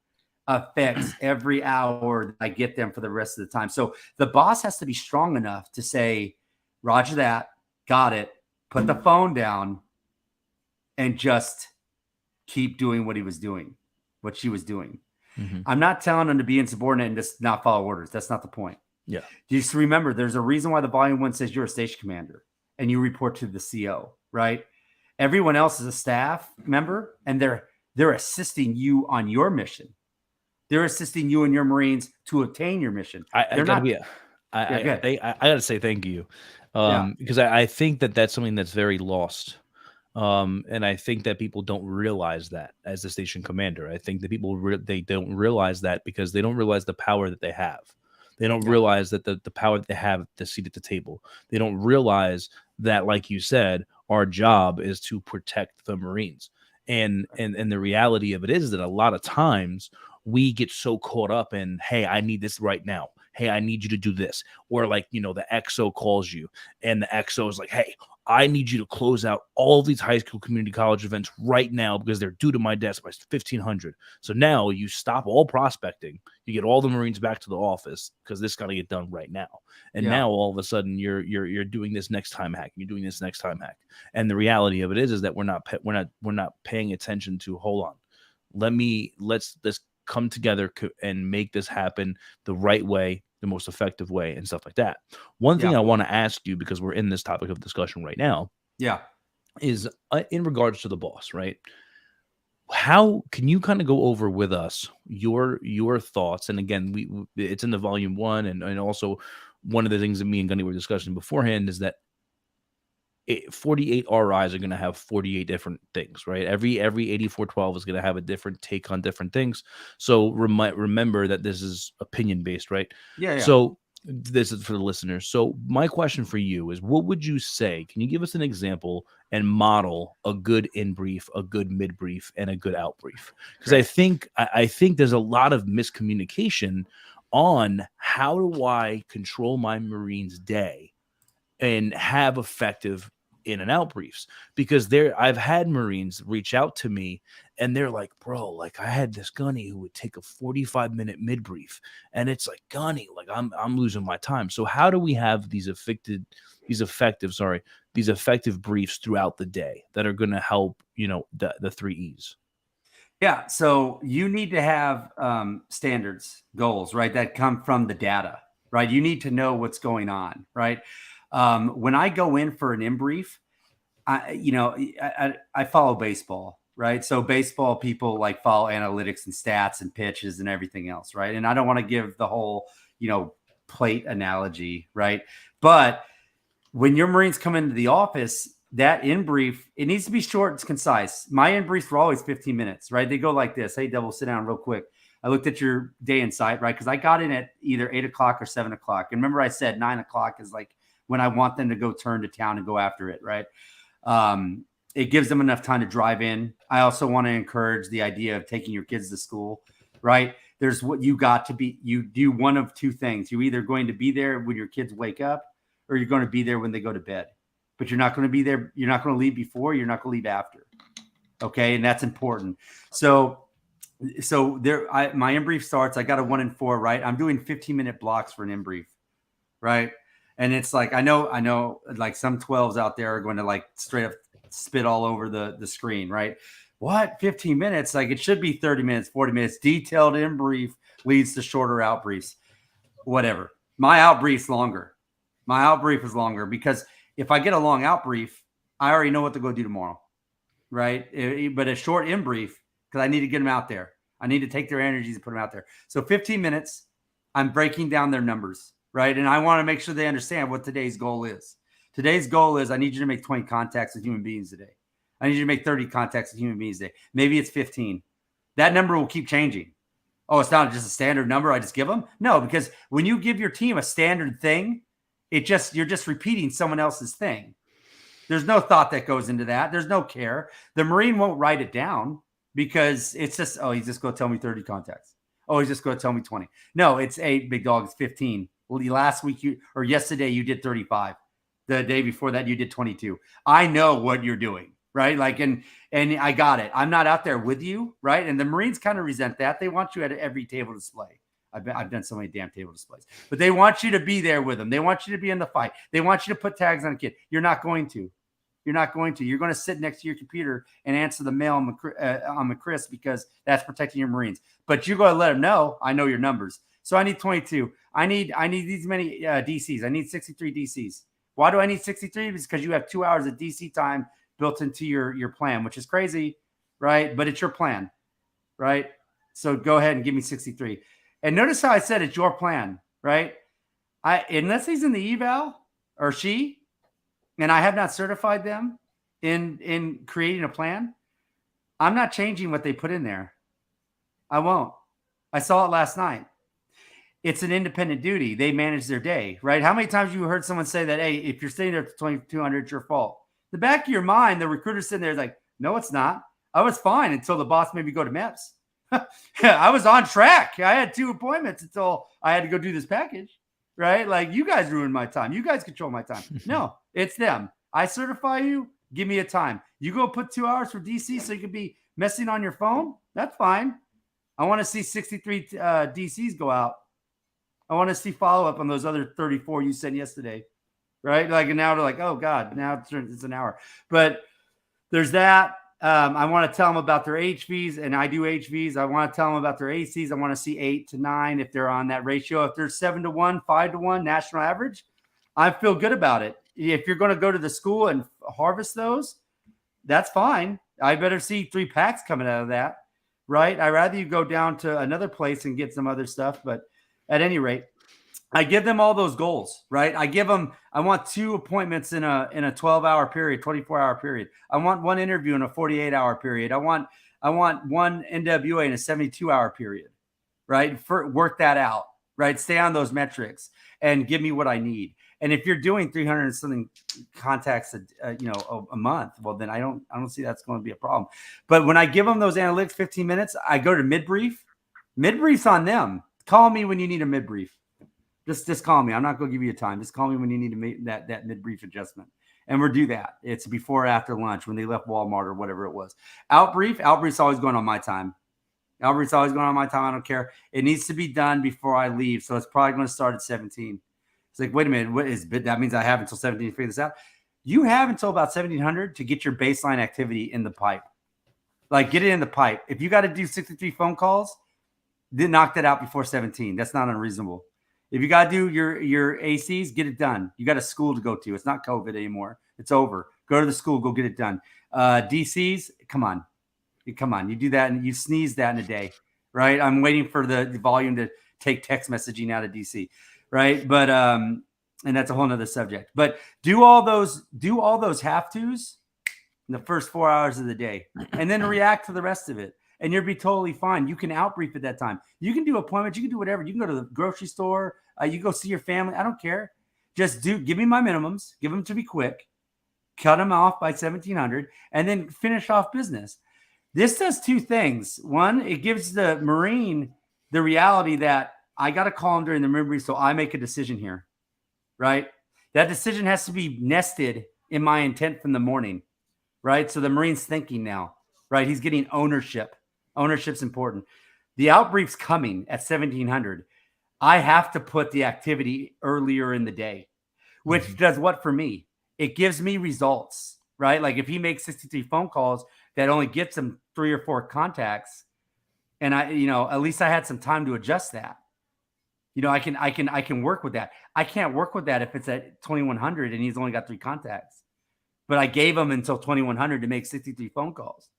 affects every hour that I get them for the rest of the time. So the boss has to be strong enough to say, Roger that, got it, put the phone down, and just keep doing what she was doing. Mm-hmm. I'm not telling him to be insubordinate and just not follow orders. That's not the point. Yeah. Just remember, there's a reason why the volume 1 says you're a station commander and you report to the CO, right? Everyone else is a staff member, and they're assisting you on your mission. They're assisting you and your Marines to obtain your mission. I got to say thank you, because I think that's something that's very lost. And I think that people don't realize that as the station commander. I think that people they don't realize that because they don't realize the power that they have. They don't realize that the power that they have, the seat at the table. They don't realize that, like you said, our job is to protect the Marines. And the reality of it is that a lot of times we get so caught up in, hey, I need this right now. Hey, I need you to do this. Or like, the XO calls you and the XO is like, hey, I need you to close out all these high school community college events right now because they're due to my desk by 1500. So now you stop all prospecting. You get all the Marines back to the office because this got to get done right now. And now all of a sudden you're doing this next time hack. You're doing this next time hack. And the reality of it is that we're not paying attention to, hold on. Let's come together and make this happen the right way, the most effective way, and stuff like that. One thing I want to ask you, because we're in this topic of discussion right now, is in regards to the boss, right? How can you kind of go over with us your thoughts? And again, it's in the volume 1, and also one of the things that me and Gunny were discussing beforehand is that 48 RIs are going to have 48 different things, right? Every 8412 is going to have a different take on different things. So remember that this is opinion based, right? Yeah. So this is for the listeners. So my question for you is, what would you say? Can you give us an example and model a good in brief, a good mid brief, and a good out brief? Because I think there's a lot of miscommunication on how do I control my Marines day and have effective in and out briefs, because I've had Marines reach out to me and they're like, bro, like I had this Gunny who would take a 45-minute mid brief, and it's like, Gunny, like I'm losing my time. So how do we have these effective briefs throughout the day that are going to help, the 3 E's? Yeah. So you need to have standards, goals, right? That come from the data, right? You need to know what's going on, right? When I go in for an in brief, I follow baseball, right? So baseball people like follow analytics and stats and pitches and everything else, right? And I don't want to give the whole, plate analogy, right? But when your Marines come into the office, that in brief, it needs to be short and concise. My in briefs were always 15 minutes, right? They go like this. Hey, Devil, sit down real quick. I looked at your day in sight, right? Because I got in at either 8 o'clock or 7 o'clock. And remember I said 9 o'clock is like when I want them to go turn to town and go after it, right? It gives them enough time to drive in. I also want to encourage the idea of taking your kids to school, right? There's what you got to be. You do one of two things. You're either going to be there when your kids wake up, or you're going to be there when they go to bed. But you're not going to be there. You're not going to leave before. You're not going to leave after. Okay, and that's important. So there, my in brief starts. I got a 1 in 4, right? I'm doing 15-minute blocks for an in brief, right? And it's like, I know like some 12s out there are going to like straight up spit all over the screen, right? What? 15 minutes? Like it should be 30 minutes, 40 minutes. Detailed in brief leads to shorter out briefs. Whatever. My out brief's longer. My out brief is longer because if I get a long out brief, I already know what to go do tomorrow, right? But a short in brief, because I need to get them out there. I need to take their energies and put them out there. So 15 minutes, I'm breaking down their numbers, right? And I want to make sure they understand what today's goal is. Today's goal is I need you to make 20 contacts with human beings today. I need you to make 30 contacts with human beings today. Maybe it's 15. That number will keep changing. Oh, it's not just a standard number I just give them? No, because when you give your team a standard thing, you're just repeating someone else's thing. There's no thought that goes into that. There's no care. The Marine won't write it down because it's just, oh, he's just going to tell me 30 contacts. Oh, he's just going to tell me 20. No, it's 8, big dog. It's 15. Well, last week or yesterday you did 35. The day before that you did 22. I know what you're doing, right? Like, and I got it. I'm not out there with you, right? And the Marines kind of resent that. They want you at every table display. I've done so many damn table displays, but they want you to be there with them. They want you to be in the fight. They want you to put tags on a kid. You're not going to. You're not going to. You're going to sit next to your computer and answer the mail on McChris because that's protecting your Marines. But you're going to let them know, I know your numbers. So I need 22. I need these many DCs. I need 63 DCs. Why do I need 63? Because you have 2 hours of DC time built into your plan, which is crazy, right? But it's your plan, right? So go ahead and give me 63. And notice how I said it's your plan, right? Unless he's in the eval or she, and I have not certified them in creating a plan, I'm not changing what they put in there. I won't. I saw it last night. It's an independent duty. They manage their day, right? How many times you heard someone say that, hey, if you're staying there for 2,200, it's your fault. The back of your mind, the recruiter's sitting there is like, no, it's not. I was fine until the boss made me go to MEPS. I was on track. I had 2 appointments until I had to go do this package, right? Like, you guys ruined my time. You guys control my time. No, it's them. I certify you, give me a time. You go put 2 hours for DC so you can be messing on your phone. That's fine. I want to see 63 DCs go out. I want to see follow-up on those other 34 you sent yesterday, right? Like, and now they're like, oh God, now it's an hour. But there's that. I want to tell them about their HVs, and I do HVs. I want to tell them about their ACs. I want to see 8 to 9 if they're on that ratio. If they're 7 to 1, 5 to 1 national average, I feel good about it. If you're going to go to the school and harvest those, that's fine. I better see 3 packs coming out of that, right? I'd rather you go down to another place and get some other stuff. But at any rate, I give them all those goals, right? I want 2 appointments in a 12-hour period, 24-hour period. I want 1 interview in a 48-hour period. I want 1 NWA in a 72-hour period, right? Work that out, right? Stay on those metrics and give me what I need. And if you're doing 300 and something contacts a month, well, then I don't see that's going to be a problem. But when I give them those analytics 15 minutes, I go to mid-brief. Mid-brief's on them. Call me when you need a mid-brief. Just call me. I'm not going to give you a time. Just call me when you need to make that mid-brief adjustment. And we'll do that. It's before or after lunch when they left Walmart or whatever it was. Outbrief's always going on my time. Outbrief's always going on my time. I don't care. It needs to be done before I leave. So it's probably going to start at 17. It's like, wait a minute. That means I have until 17 to figure this out. You have until about 1700 to get your baseline activity in the pipe. Like, get it in the pipe. If you got to do 63 phone calls, then knock that out before 17. That's not unreasonable. If you got to do your ACs, get it done. You got a school to go to. It's not COVID anymore. It's over. Go to the school. Go get it done. DCs, come on. You do that and you sneeze that in a day, right? I'm waiting for the volume to take text messaging out of DC, right? But and that's a whole nother subject. But do all those have tos in the first 4 hours of the day, and then react to the rest of it. And you'll be totally fine. You can outbrief at that time. You can do appointments. You can do whatever. You can go to the grocery store. You go see your family. I don't care. Just give me my minimums. Give them to me quick. Cut them off by 1700 and then finish off business. This does 2 things. One, it gives the Marine the reality that I got to call him during the memory, so I make a decision here, right? That decision has to be nested in my intent from the morning, right? So the Marine's thinking now, right? He's getting ownership. Ownership's important. The outbrief's coming at 1700. I have to put the activity earlier in the day, which does what for me? It gives me results, right? Like if he makes 63 phone calls, that only gets him 3 or 4 contacts. And at least I had some time to adjust that. I can work with that. I can't work with that if it's at 2100 and he's only got 3 contacts. But I gave him until 2100 to make 63 phone calls.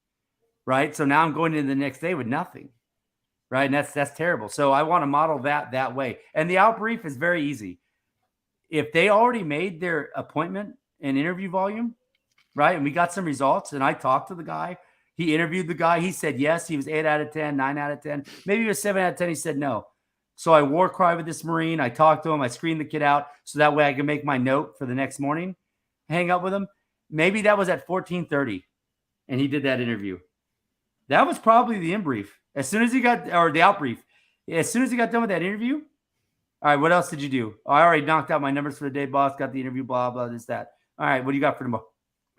Right. So now I'm going into the next day with nothing. Right. And that's terrible. So I want to model that way. And the outbrief is very easy. If they already made their appointment and interview volume, right, and we got some results, and I talked to the guy, he interviewed the guy, he said yes, he was 8 out of 10, 9 out of 10, maybe he was 7 out of 10, he said no. So I war cry with this Marine, I talked to him, I screened the kid out so that way I can make my note for the next morning, hang up with him. Maybe that was at 14:30, and he did that interview. That was probably the in-brief. As soon as he got, or the out-brief, as soon as he got done with that interview, all right, what else did you do? Oh, I already knocked out my numbers for the day, boss, got the interview, blah, blah, this, that. All right, what do you got for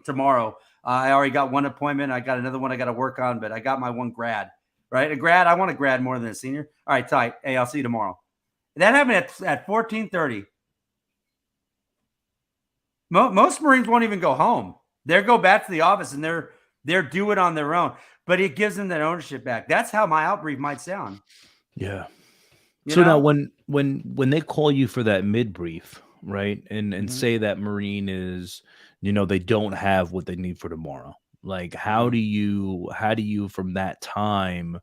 tomorrow? I already got 1 appointment. I got another one I got to work on, but I got my 1 grad, right? I want a grad more than a senior. All right, tight. Hey, I'll see you tomorrow. That happened at 14:30. Most Marines won't even go home. They'll go back to the office and they're do it on their own. But it gives them that ownership back. That's how my outbrief might sound. Yeah. Now when they call you for that mid brief, right, and say that Marine is, they don't have what they need for tomorrow. Like, how do you from that time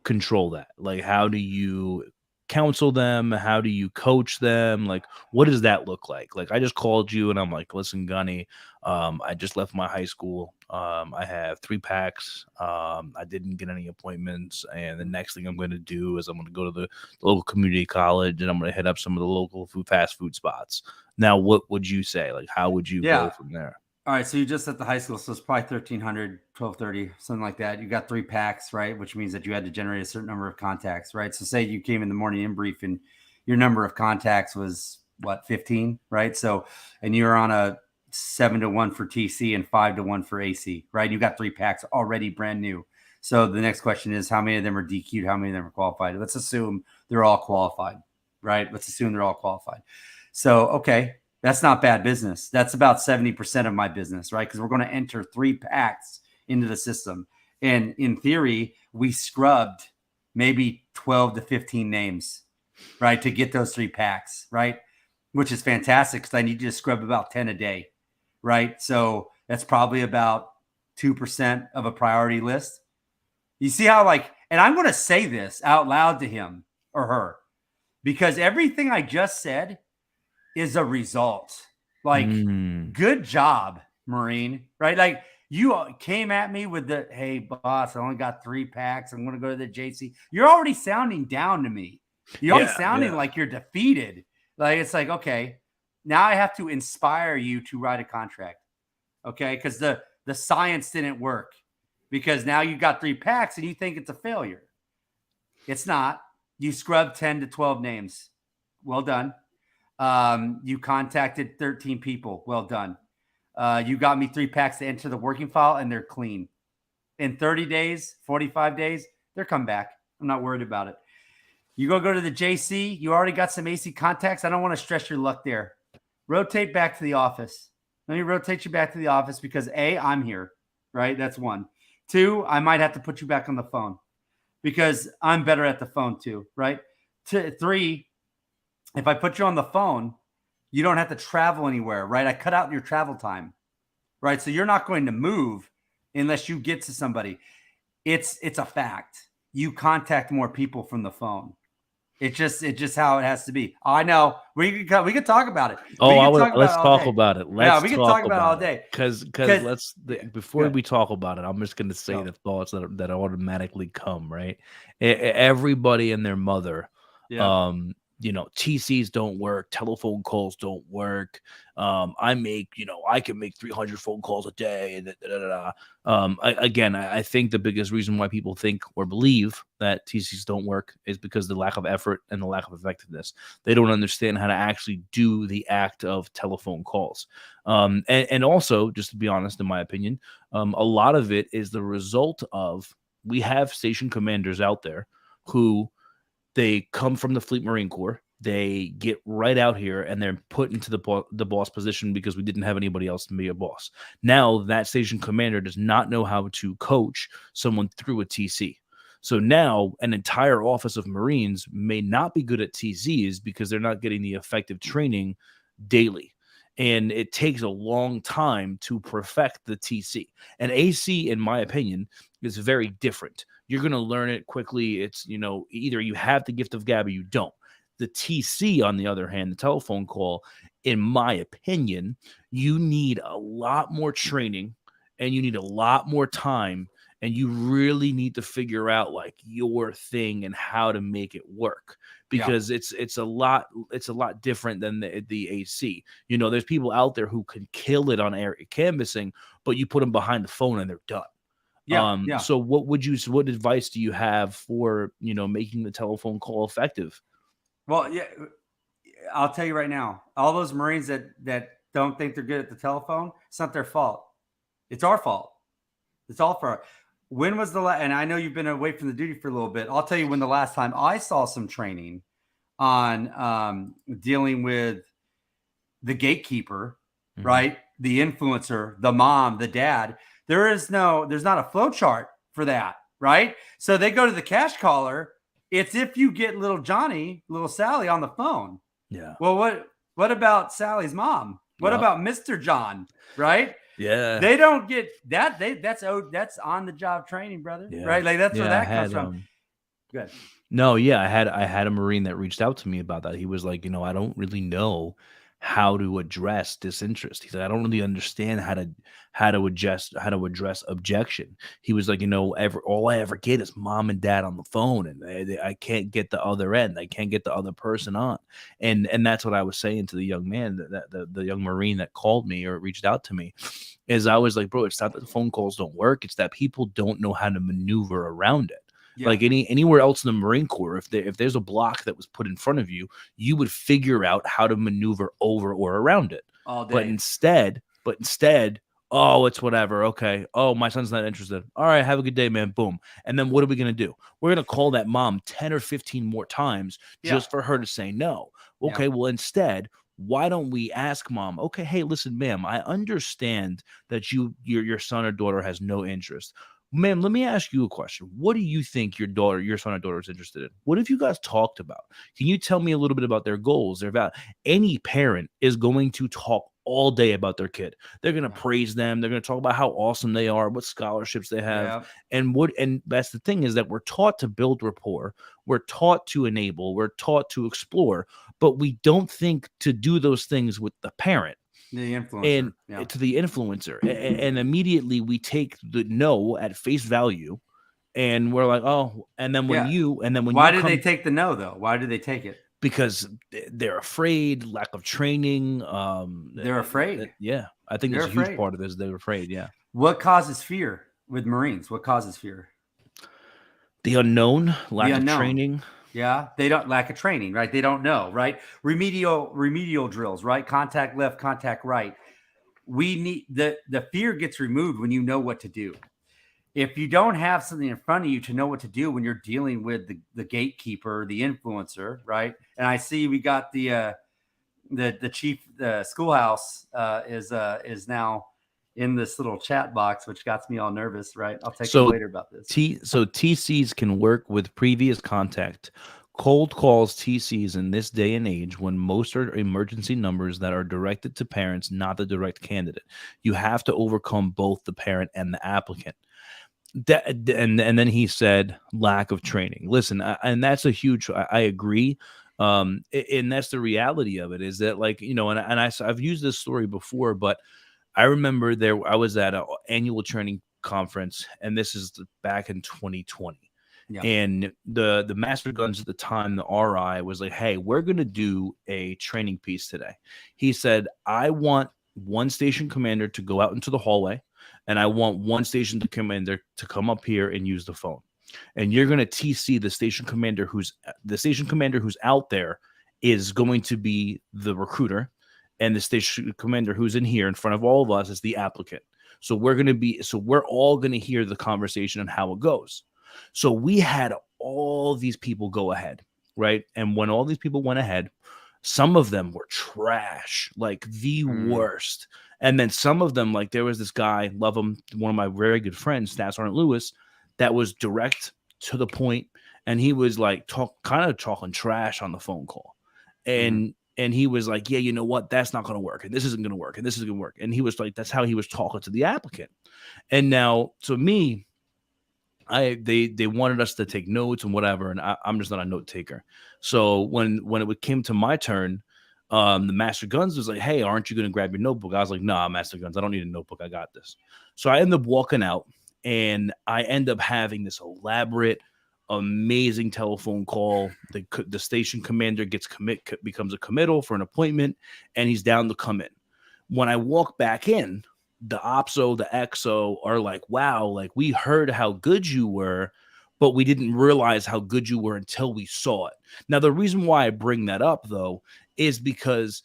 control that? Like, how do you counsel them? How do you coach them? Like, what does that look like? Like, I just called you and I'm like, listen, Gunny, I just left my high school. I have 3 packs. I didn't get any appointments. And the next thing I'm going to do is I'm going to go to the local community college and I'm going to hit up some of the local fast food spots. Now, what would you say? Like, how would you go from there? All right, so you just at the high school, so it's probably 1300, 1230, something like that. You got 3 packs, right? Which means that you had to generate a certain number of contacts, right? So say you came in the morning in brief and your number of contacts was what, 15, right? So, and you're on a 7-1 for TC and 5-1 for AC, right? You got 3 packs already brand new. So the next question is, how many of them are DQ'd? How many of them are qualified? Let's assume they're all qualified, right? Let's assume they're all qualified. So, okay, that's not bad business. That's about 70% of my business, right? Because we're going to enter 3 packs into the system. And in theory, we scrubbed maybe 12 to 15 names, right, to get those 3 packs, right? Which is fantastic because I need you to scrub about 10 a day, right? So that's probably about 2% of a priority list. You see how, like, and I'm going to say this out loud to him or her because everything I just said is a result. Like, good job, Marine, right? Like, you came at me with the, hey, boss, I only got 3 packs. I'm going to go to the JC. You're already sounding down to me. You're already sounding like you're defeated. Like, it's like, okay, now I have to inspire you to write a contract. Okay. Because the science didn't work because now you got 3 packs and you think it's a failure. It's not. You scrubbed 10 to 12 names. Well done. You contacted 13 people. Well done. You got me 3 packs to enter the working file and they're clean. In 30 days, 45 days, they're come back. I'm not worried about it. You go to the JC. You already got some AC contacts. I don't want to stress your luck there. Rotate back to the office. Let me rotate you back to the office because A, I'm here, right? That's 1. 2, I might have to put you back on the phone because I'm better at the phone too, right? 3, if I put you on the phone, you don't have to travel anywhere, right? I cut out your travel time, right? So you're not going to move unless you get to somebody. It's a fact. You contact more people from the phone. It's just how it has to be. I know we could talk about it. Let's talk about it. We can talk about it all day. Because before we talk about it, I'm just going to say the thoughts that automatically come. Right, everybody and their mother. Yeah. TCs don't work. Telephone calls don't work. I can make 300 phone calls a day. I think the biggest reason why people think or believe that TCs don't work is because the lack of effort and the lack of effectiveness. They don't understand how to actually do the act of telephone calls. And also, just to be honest, in my opinion, a lot of it is the result of we have station commanders out there who they come from the Fleet Marine Corps. They get right out here and they're put into the boss position because we didn't have anybody else to be a boss. Now that station commander does not know how to coach someone through a TC. So now an entire office of Marines may not be good at TCs because they're not getting the effective training daily. And it takes a long time to perfect the TC. And AC, in my opinion, is very different. You're going to learn it quickly. It's, either you have the gift of gab or you don't. The TC, on the other hand, the telephone call, in my opinion, you need a lot more training and you need a lot more time. And you really need to figure out like your thing and how to make it work because it's a lot different than the AC. There's people out there who can kill it on air canvassing, but you put them behind the phone and they're done. So what advice do you have for, making the telephone call effective? Well, yeah, I'll tell you right now, all those Marines that don't think they're good at the telephone, it's not their fault. It's our fault. It's all for when was the last, and I know you've been away from the duty for a little bit. I'll tell you when the last time I saw some training on dealing with the gatekeeper, right? The influencer, the mom, the dad. There's not a flow chart for that, right? So they go to the cash caller. It's if you get little Johnny, little Sally on the phone. Yeah. Well, what about Sally's mom? What about Mr. John, right? Yeah. They don't get that. That's on the job training, brother. Yeah. Right? Like that's where that comes from. Good. No, yeah, I had a Marine that reached out to me about that. He was like, I don't really know how to address disinterest. He said, I don't really understand how to address objection. He was like, all I ever get is mom and dad on the phone, and I can't get the other end. I can't get the other person on. And that's what I was saying to the young man, that the young Marine that called me or reached out to me, is I was like, bro, it's not that the phone calls don't work. It's that people don't know how to maneuver around it. Yeah. Like anywhere else in the Marine Corps, if there's a block that was put in front of you, you would figure out how to maneuver over or around it. All day. But But instead, oh, it's whatever. Okay. Oh, my son's not interested. All right, have a good day, man. Boom. And then what are we going to do? We're going to call that mom 10 or 15 more times Yeah. just for her to say no. Yeah. Okay, well, instead, why don't we ask mom, okay, hey, listen, ma'am, I understand that your son or daughter has no interest. Ma'am, let me ask you a question. What do you think your son or daughter is interested in? What have you guys talked about? Can you tell me a little bit about their goals, their value? Any parent is going to talk all day about their kid. They're going to praise them. They're going to talk about how awesome they are, what scholarships they have. And that's the thing, is that we're taught to build rapport. We're taught to enable. We're taught to explore, but we don't think to do those things with the parent. The influencer. And to the influencer. And immediately we take the no at face value, and we're like, oh, and then when why did they take the no though? Why did they take it? Because they're afraid, lack of training. They're afraid. Yeah. I think there's a huge part of this. They're afraid. Yeah. What causes fear with Marines? What causes fear? The unknown, lack of training. Yeah, they don't lack of training, right? They don't know, right? Remedial drills, right? Contact left, contact right. We need the fear gets removed when you know what to do. If you don't have something in front of you to know what to do when you're dealing with the gatekeeper, the influencer, right? And I see we got the chief, the schoolhouse is now in this little chat box, which got me all nervous, right? I'll take you later about this. So TCs can work with previous contact. Cold calls TCs in this day and age, when most are emergency numbers that are directed to parents, not the direct candidate. You have to overcome both the parent and the applicant. And then he said lack of training. Listen, and that's a huge, I agree. And that's the reality of it, is that, like, you know, and I've used this story before, but I remember I was at an annual training conference, and this is back in 2020. Yeah. And the master guns at the time, the RI, was like, hey, we're going to do a training piece today. He said, I want one station commander to go out into the hallway, and I want one station commander to come up here and use the phone. And you're going to TC the station commander who's out there is going to be the recruiter, and the station commander who's in here in front of all of us is the applicant. So we're all going to hear the conversation and how it goes. So we had all these people go ahead, right? And when all these people went ahead, some of them were trash, like the worst. And then some of them, like, there was this guy, love him, one of my very good friends, Staff Sergeant Lewis, that was direct to the point, and he was like kind of talking trash on the phone call. And he was like, yeah, you know what? That's not going to work. And this isn't going to work. And this isn't going to work. And he was like, that's how he was talking to the applicant. And now, to me, they wanted us to take notes and whatever. And I'm just not a note taker. So when it came to my turn, the Master Guns was like, hey, aren't you going to grab your notebook? I was like, nah, Master Guns, I don't need a notebook. I got this. So I ended up walking out, and I end up having this elaborate, amazing telephone call. The station commander becomes a committal for an appointment, and he's down to come in. When I walk back in, the OPSO, the XO are like, wow, like, we heard how good you were, but we didn't realize how good you were until we saw it. Now, the reason why I bring that up, though, is because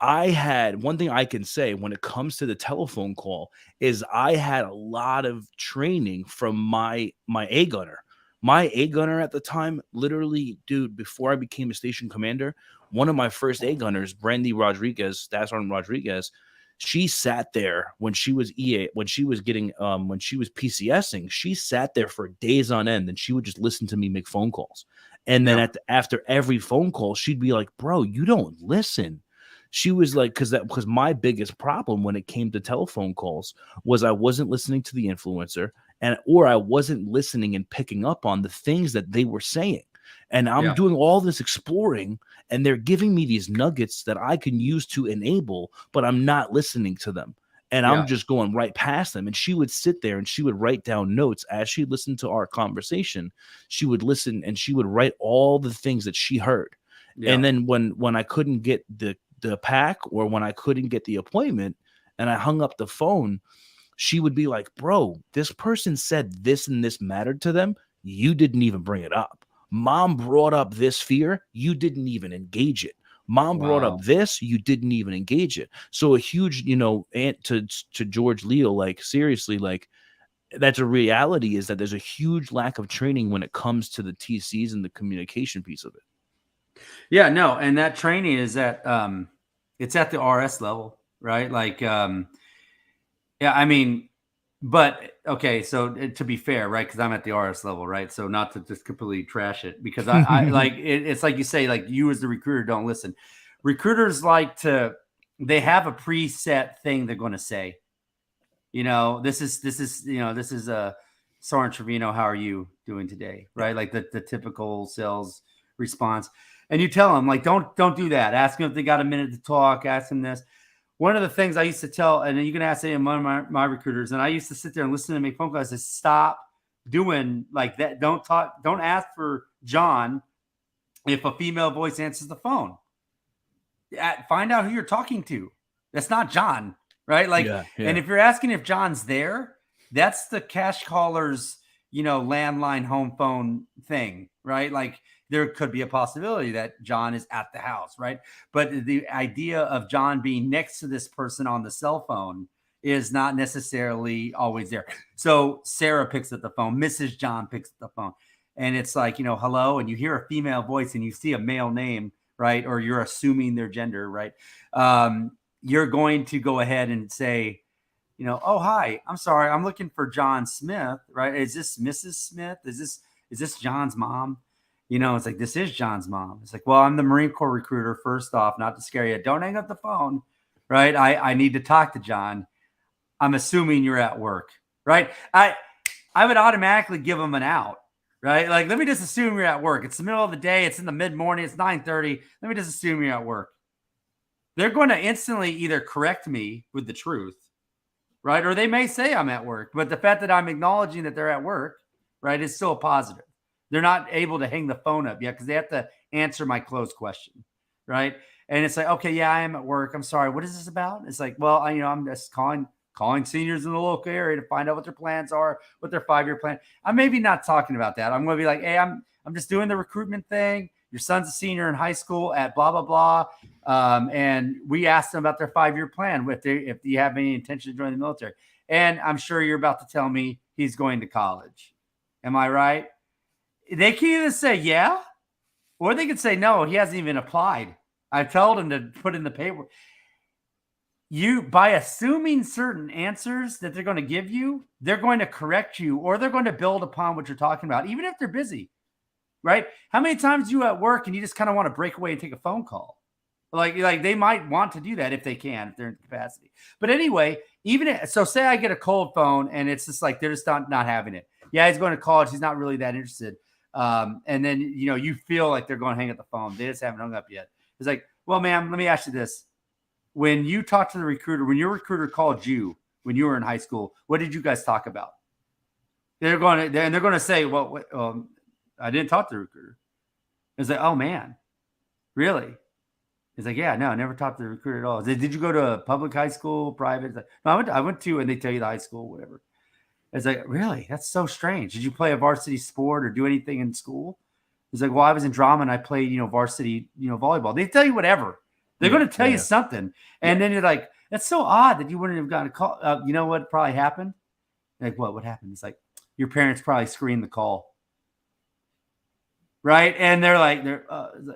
I had one thing I can say when it comes to the telephone call is I had a lot of training from my A gunner. My A gunner at the time, literally, dude, before I became a station commander, one of my first A gunners, Brandy Rodriguez, Staff Sergeant Rodriguez, she sat there when she was PCSing. She sat there for days on end, and she would just listen to me make phone calls. And then after every phone call, she'd be like, bro, you don't listen. She was like, because my biggest problem when it came to telephone calls was I wasn't listening to the influencer, or I wasn't listening and picking up on the things that they were saying. And I'm doing all this exploring, and they're giving me these nuggets that I can use to enable, but I'm not listening to them. And I'm just going right past them. And she would sit there and she would write down notes as she listened to our conversation. She would listen and she would write all the things that she heard. Yeah. And then when I couldn't get the pack, or when I couldn't get the appointment and I hung up the phone, she would be like, bro, this person said this and this mattered to them. You didn't even bring it up. Mom brought up this fear. You didn't even engage it. Mom brought up Wow. this, you didn't even engage it. So a huge, and to George Leo, like seriously, like that's a reality, is that there's a huge lack of training when it comes to the TCs and the communication piece of it. Yeah, no, and that training is at it's at the RS level, right? Like yeah, I mean, but okay, so to be fair, right? Because I'm at the RS level, right? So not to just completely trash it, because I like it's like you say, like you as the recruiter don't listen. Recruiters like to, they have a preset thing they're going to say. This is Sergeant Trevino. How are you doing today? Right, like the typical sales response. And you tell them, like, don't do that. Ask them if they got a minute to talk. Ask them this. One of the things I used to tell, and you can ask any of my recruiters, and I used to sit there and listen and make phone calls. I said, stop doing like that. Don't talk. Don't ask for John if a female voice answers the phone. Find out who you're talking to. That's not John, right? Like, Yeah. and if you're asking if John's there, that's the cash caller's, landline home phone thing, right? Like, there could be a possibility that John is at the house, right? But the idea of John being next to this person on the cell phone is not necessarily always there. So Sarah picks up the phone, Mrs. John picks up the phone, and it's like, hello, and you hear a female voice and you see a male name, right? Or you're assuming their gender, right? You're going to go ahead and say, oh, hi, I'm sorry, I'm looking for John Smith, right? Is this Mrs. Smith? Is this John's mom? It's like, this is John's mom. It's like, well, I'm the Marine Corps recruiter. First off, not to scare you, don't hang up the phone, right? I need to talk to John. I'm assuming you're at work, right? I would automatically give them an out, right? Like, let me just assume you're at work. It's the middle of the day. It's in the mid-morning. It's 9:30. Let me just assume you're at work. They're going to instantly either correct me with the truth, right? Or they may say I'm at work, but the fact that I'm acknowledging that they're at work, right, is still a positive. They're not able to hang the phone up yet because they have to answer my closed question, right? And it's like, okay, yeah, I am at work. I'm sorry. What is this about? It's like, well, I'm just calling seniors in the local area to find out what their plans are, what their 5-year plan. I'm maybe not talking about that. I'm going to be like, hey, I'm just doing the recruitment thing. Your son's a senior in high school at blah, blah, blah. And we asked them about their 5-year plan, if you have any intention to join the military. And I'm sure you're about to tell me he's going to college. Am I right? They can either say yeah, or they could say no, he hasn't even applied. I told him to put in the paperwork. By assuming certain answers that they're going to give you, they're going to correct you, or they're going to build upon what you're talking about, even if they're busy, right? How many times are you at work and you just kind of want to break away and take a phone call? Like they might want to do that if they can, if they're in capacity. But anyway, so say I get a cold phone and it's just like, they're just not having it. Yeah, he's going to college. He's not really that interested. And then, you feel like they're going to hang up the phone. They just haven't hung up yet. It's like, well, ma'am, let me ask you this. When you talked to the recruiter, when your recruiter called you when you were in high school, what did you guys talk about? They're going to say, well, I didn't talk to the recruiter. It's like, oh man, really? It's like, yeah, no, I never talked to the recruiter at all. Did you go to a public high school, private? It's like, no, I went to, and they tell you the high school, whatever. It's like, really? That's so strange. Did you play a varsity sport or do anything in school? It's like, well, I was in drama and I played, varsity, volleyball. They tell you whatever. They're going to tell you something. And then you're like, that's so odd that you wouldn't have gotten a call. You know what probably happened? Like, what happened? It's like, your parents probably screened the call. Right. And they're like,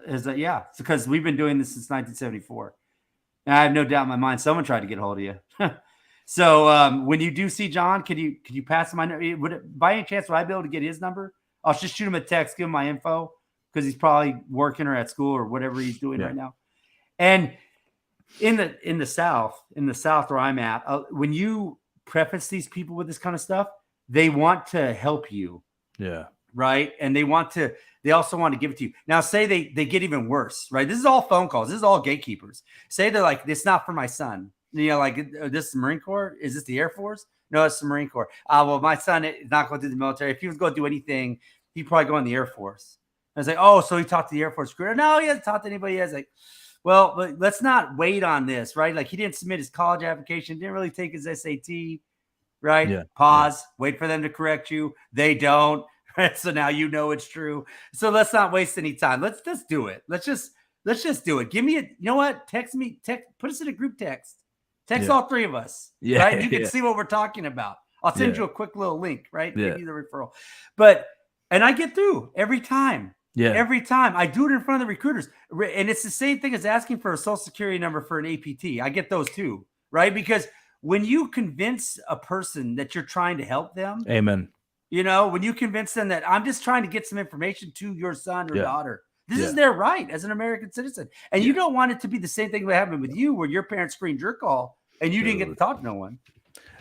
it's like, yeah, it's because we've been doing this since 1974. And I have no doubt in my mind, someone tried to get a hold of you. So when you do see John, could you pass my number? By any chance, would I be able to get his number? I'll just shoot him a text, give him my info, because he's probably working or at school or whatever he's doing right now. And in the South where I'm at, when you preface these people with this kind of stuff, they want to help you. Yeah. Right. And they also want to give it to you. Now, say they get even worse, right? This is all phone calls. This is all gatekeepers. Say they're like, it's not for my son. Like, this is the Marine Corps? Is this the Air Force? No, it's the Marine Corps. Well, my son is not going to do the military. If he was going to do anything, he'd probably go in the Air Force. I was like, oh, so he talked to the Air Force recruiter? No, he hasn't talked to anybody. He has like, well, but let's not wait on this, right? Like, he didn't submit his college application, didn't really take his SAT, right? Yeah. Pause, wait for them to correct you. They don't. Right? So now it's true. So let's not waste any time. Let's do it. Let's just Let's just do it. Give me a, you know what? Text me, put us in a group text. Text all three of us, right? You can see what we're talking about. I'll send you a quick little link, right? Give you the referral. And I get through every time. Yeah. Every time. I do it in front of the recruiters. And it's the same thing as asking for a social security number for an APT. I get those too, right? Because when you convince a person that you're trying to help them, amen. When you convince them that I'm just trying to get some information to your son or daughter, this is their right as an American citizen. And you don't want it to be the same thing that happened with you where your parents screened your call and you didn't get to talk to no one.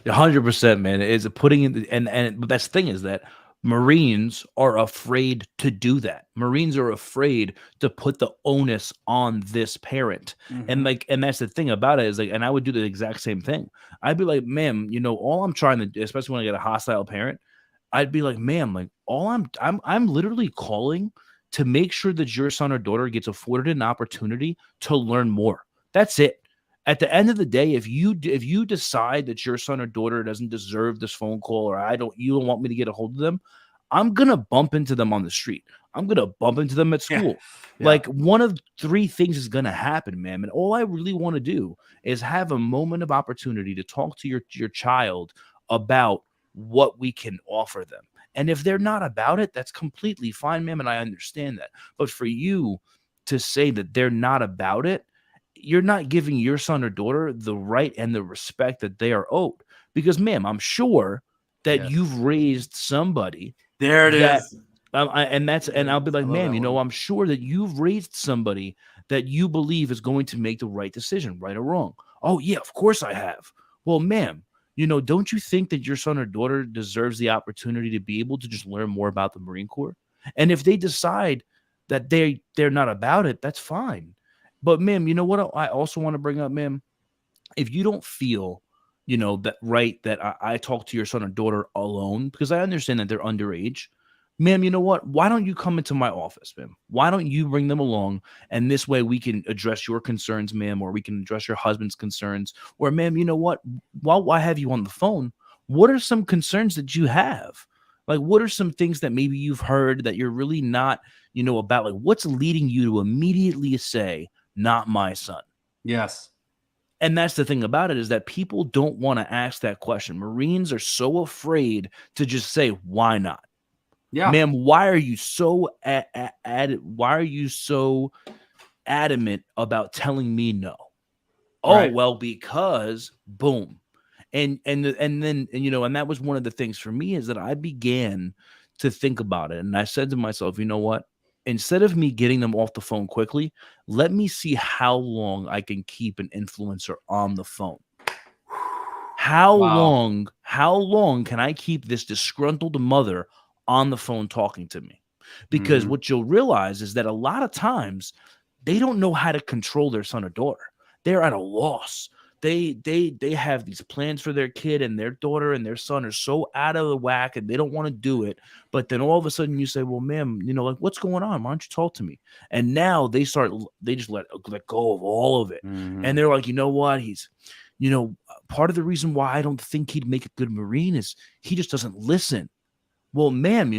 100%, man. Is putting in and that's the thing is that Marines are afraid to do that. Marines are afraid to put the onus on this parent. And that's the thing about it is and I would do the exact same thing. I'd be like, ma'am, all I'm trying to do, especially when I get a hostile parent, I'd be like, ma'am, all I'm literally calling to make sure that your son or daughter gets afforded an opportunity to learn more. That's it. At the end of the day, if you decide that your son or daughter doesn't deserve this phone call or you don't want me to get a hold of them, I'm going to bump into them on the street. I'm going to bump into them at school. Like one of three things is going to happen, man. And all I really want to do is have a moment of opportunity to talk to your child about what we can offer them. And if they're not about it, that's completely fine, ma'am. And I understand that. But for you to say that they're not about it, you're not giving your son or daughter the right and the respect that they are owed. Because, ma'am, I'm sure that you've raised somebody. There it is. And I'll be like, ma'am, I'm sure that you've raised somebody that you believe is going to make the right decision, right or wrong. Oh, yeah, of course I have. Well, ma'am, don't you think that your son or daughter deserves the opportunity to be able to just learn more about the Marine Corps? And if they decide that they're not about it, that's fine. But, ma'am, you know what I also want to bring up, ma'am? If you don't feel, that I talk to your son or daughter alone, because I understand that they're underage, ma'am, you know what? Why don't you come into my office, ma'am? Why don't you bring them along? And this way we can address your concerns, ma'am, or we can address your husband's concerns. Or, ma'am, you know what? While I have you on the phone, what are some concerns that you have? Like, what are some things that maybe you've heard that you're really not, about? Like, what's leading you to immediately say, not my son? Yes. And that's the thing about it is that people don't want to ask that question. Marines are so afraid to just say, why not? Yeah. Ma'am, why are you so adamant about telling me no? Oh, well, because boom. And that was one of the things for me is that I began to think about it. And I said to myself, you know what? Instead of me getting them off the phone quickly, let me see how long I can keep an influencer on the phone. How long can I keep this disgruntled mother on the phone talking to me? Because what you'll realize is that a lot of times they don't know how to control their son or daughter. They're at a loss. They have these plans for their kid, and their daughter and their son are so out of the whack and they don't want to do it. But then all of a sudden you say, well, ma'am, what's going on? Why don't you talk to me? And now they just let go of all of it. And they're like, you know what? He's, part of the reason why I don't think he'd make a good Marine is he just doesn't listen. Well, ma'am,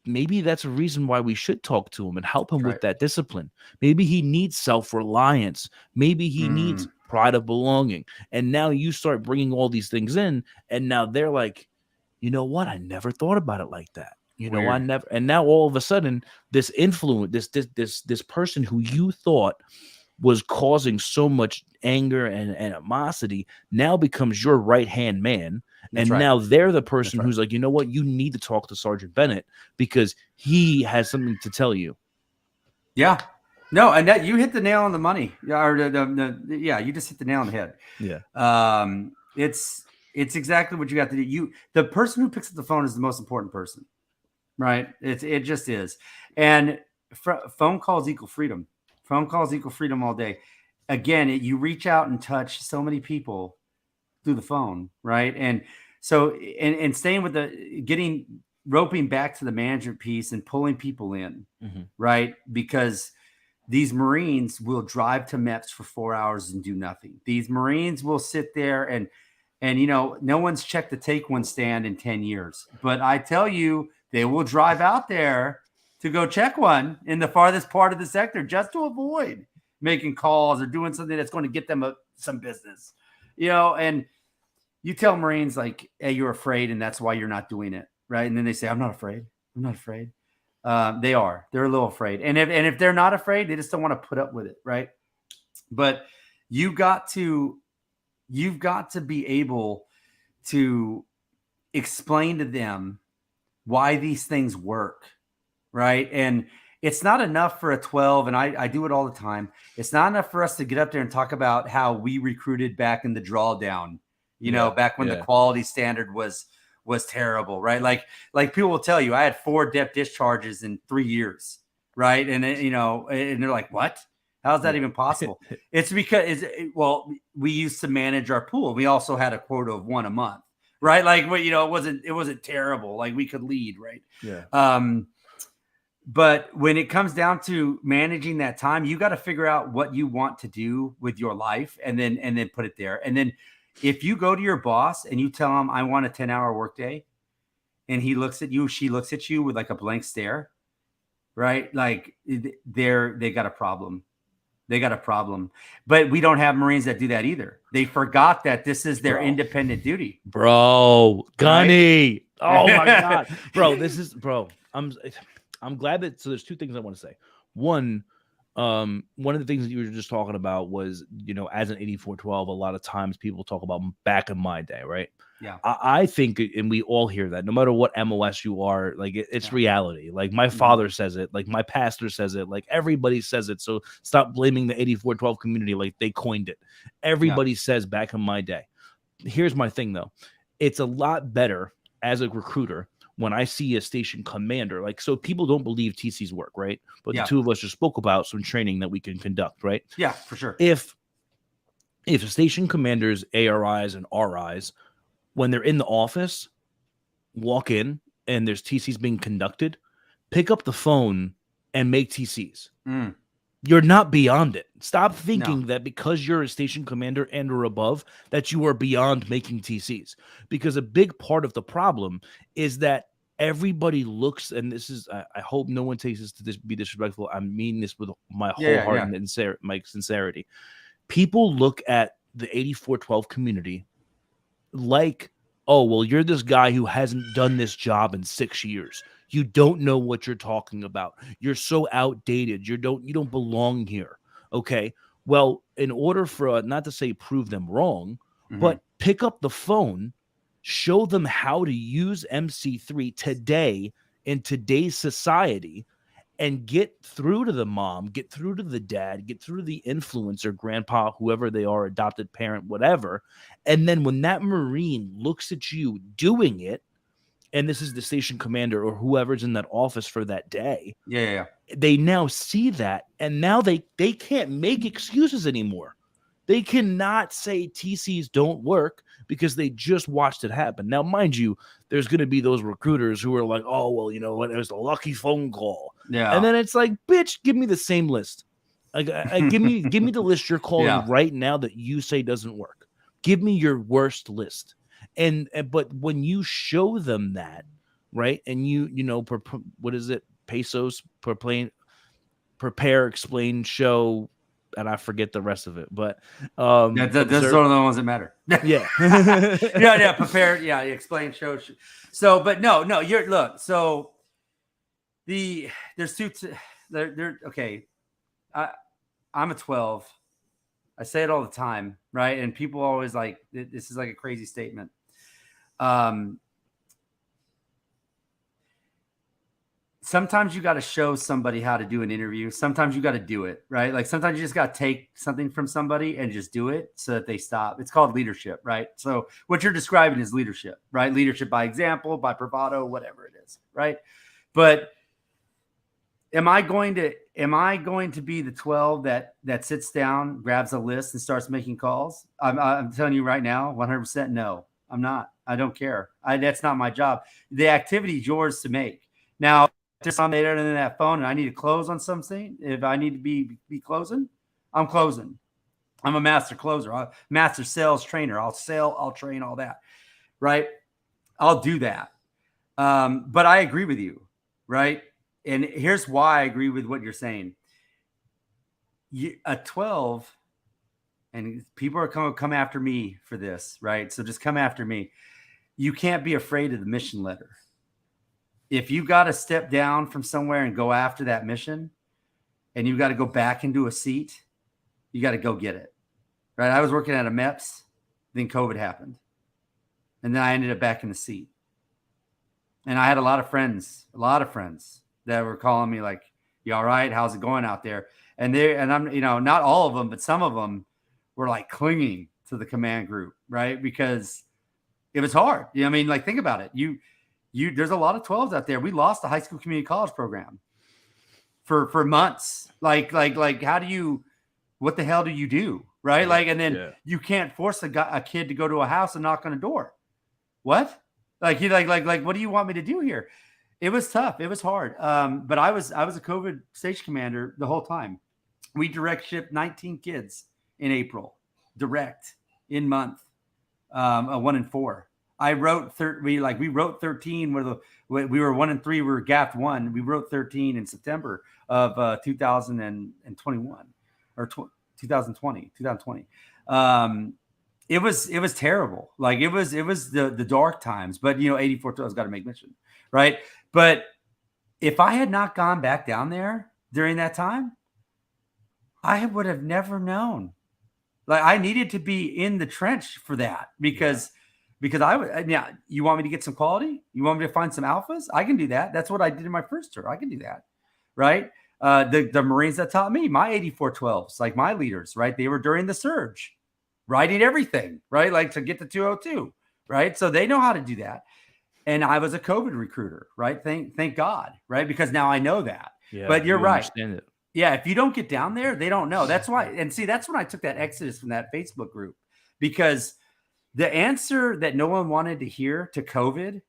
maybe that's a reason why we should talk to him and help him with that discipline. Maybe he needs self-reliance. Maybe he needs pride of belonging. And now you start bringing all these things in, and now they're like, you know what? I never thought about it like that. I never. And now all of a sudden, this influence, this person who you thought was causing so much anger and animosity now becomes your right-hand man. And now they're the person who's like, you know what? You need to talk to Sergeant Bennett because he has something to tell you. Yeah. No, and that you hit the nail on the money. Or you just hit the nail on the head. Yeah. It's exactly what you got to do. The person who picks up the phone is the most important person, right? It just is. And phone calls equal freedom. Phone calls equal freedom all day. Again, you reach out and touch so many people through the phone, right? And so, and staying with roping back to the management piece and pulling people in, right? Because these Marines will drive to MEPS for 4 hours and do nothing. These Marines will sit there and no one's checked the Take One stand in 10 years. But I tell you, they will drive out there to go check one in the farthest part of the sector just to avoid making calls or doing something that's going to get them some business, and you tell Marines like, hey, you're afraid and that's why you're not doing it. Right. And then they say, I'm not afraid. I'm not afraid. They are. They're a little afraid. And if they're not afraid, they just don't want to put up with it. Right. But you've got to be able to explain to them why these things work. Right. And it's not enough for a 12. And I do it all the time. It's not enough for us to get up there and talk about how we recruited back in the drawdown, back when the quality standard was terrible. Right. Like people will tell you, I had 4 depth discharges in 3 years. Right. And, and they're like, what? How's that even possible? It's because, we used to manage our pool. We also had a quota of 1 a month. Right. Like, it wasn't terrible. Like we could lead. Right. Yeah. But when it comes down to managing that time, you got to figure out what you want to do with your life and then put it there. And then if you go to your boss and you tell him, I want a 10-hour workday, and he looks at you, she looks at you with like a blank stare, right? Like they got a problem. They got a problem. But we don't have Marines that do that either. They forgot that this is their independent duty. Bro, Gunny. Right? Oh my God. Bro, I'm glad that, so there's 2 things I want to say. One of the things that you were just talking about was, as an 8412, a lot of times people talk about back in my day, right? Yeah. I think, and we all hear that, no matter what MOS you are, like it's reality. Like my father says it, like my pastor says it, like everybody says it. So stop blaming the 8412 community like they coined it. Everybody says back in my day. Here's my thing though. It's a lot better as a recruiter when I see a station commander, like, so people don't believe TC's work, right? But the 2 of us just spoke about some training that we can conduct, right? Yeah, for sure. If station commanders, ARIs and RIs, when they're in the office, walk in and there's TCs being conducted, pick up the phone and make TCs. You're not beyond it. Stop thinking that because you're a station commander and or above, that you are beyond making TCs. Because a big part of the problem is that everybody looks, and this is, I hope no one takes this to be disrespectful. I mean this with my whole heart and my sincerity. People look at the 8412 community like, oh, well, you're this guy who hasn't done this job in 6 years. You don't know what you're talking about. You're so outdated. You don't belong here. Okay. Well, in order for not to say prove them wrong, but pick up the phone, show them how to use MC3 today in today's society, and get through to the mom, get through to the dad, get through to the influencer, grandpa, whoever they are, adopted parent, whatever. And then when that Marine looks at you doing it, and this is the station commander or whoever's in that office for that day, they now see that, and now they can't make excuses anymore. They cannot say TCs don't work because they just watched it happen. Now, mind you, there's going to be those recruiters who are like, oh, well, you know what? It was a lucky phone call. Yeah. And then it's like, bitch, give me the same list. Like, give me the list you're calling right now that you say doesn't work. Give me your worst list. But when you show them that, right? And what is it? Pesos per plane, prepare, explain, show. And I forget the rest of it, but those are the ones that matter. Yeah. Prepare. Yeah. Explain, show. So, but no, look, so there's 2, okay. I'm a 12. I say it all the time. Right. And people always like, this is like a crazy statement. Sometimes you got to show somebody how to do an interview. Sometimes you got to do it, right? Like sometimes you just got to take something from somebody and just do it so that they stop. It's called leadership, right? So what you're describing is leadership, right? Leadership by example, by bravado, whatever it is, right? But am I going to be the 12 that sits down, grabs a list and starts making calls? I'm telling you right now, 100% no, I'm not. I don't care. That's not my job. The activity is yours to make. Now, if there's something other than that phone and I need to close on something, if I need to be closing, I'm closing. I'm a master closer. I'm a master sales trainer. I'll sell, I'll train, all that, right? I'll do that. But I agree with you, right? And here's why I agree with what you're saying. a 12, and people are come after me for this, right? So just come after me. You can't be afraid of the mission letter. If you got to step down from somewhere and go after that mission, and you got to go back into a seat, you got to go get it, right? I was working at a MEPS, then COVID happened, and then I ended up back in the seat. And I had a lot of friends that were calling me like, "You all right? How's it going out there?" And I'm, not all of them, but some of them were like clinging to the command group, right? Because it was hard. I mean, like, think about it. There's a lot of 12s out there. We lost the high school community college program for months. Like, what the hell do you do? Right. Like, and then you can't force a kid to go to a house and knock on a door. What? Like, what do you want me to do here? It was tough. It was hard. But I was a COVID station commander the whole time. We direct shipped 19 kids in April, direct in month, 1 and 4. I wrote we wrote 13 where we were 1 and 3. We were gapped 1. We wrote 13 in September of 2021 or 2020. It was terrible. Like, it was the dark times, but 84 12's got to make mission, right? But if I had not gone back down there during that time, I would have never known. Like, I needed to be in the trench for that because I would. Yeah, you want me to get some quality? You want me to find some alphas? I can do that. That's what I did in my first tour. I can do that, right? The Marines that taught me, my 84 12s, like my leaders, right? They were during the surge, writing everything, right? Like, to get to 202, right? So they know how to do that. And I was a COVID recruiter, right? Thank God, right? Because now I know that. Yeah, but you're right. Understand it. Yeah, if you don't get down there, they don't know. That's why. And see, that's when I took that exodus from that Facebook group, because the answer that no one wanted to hear to COVID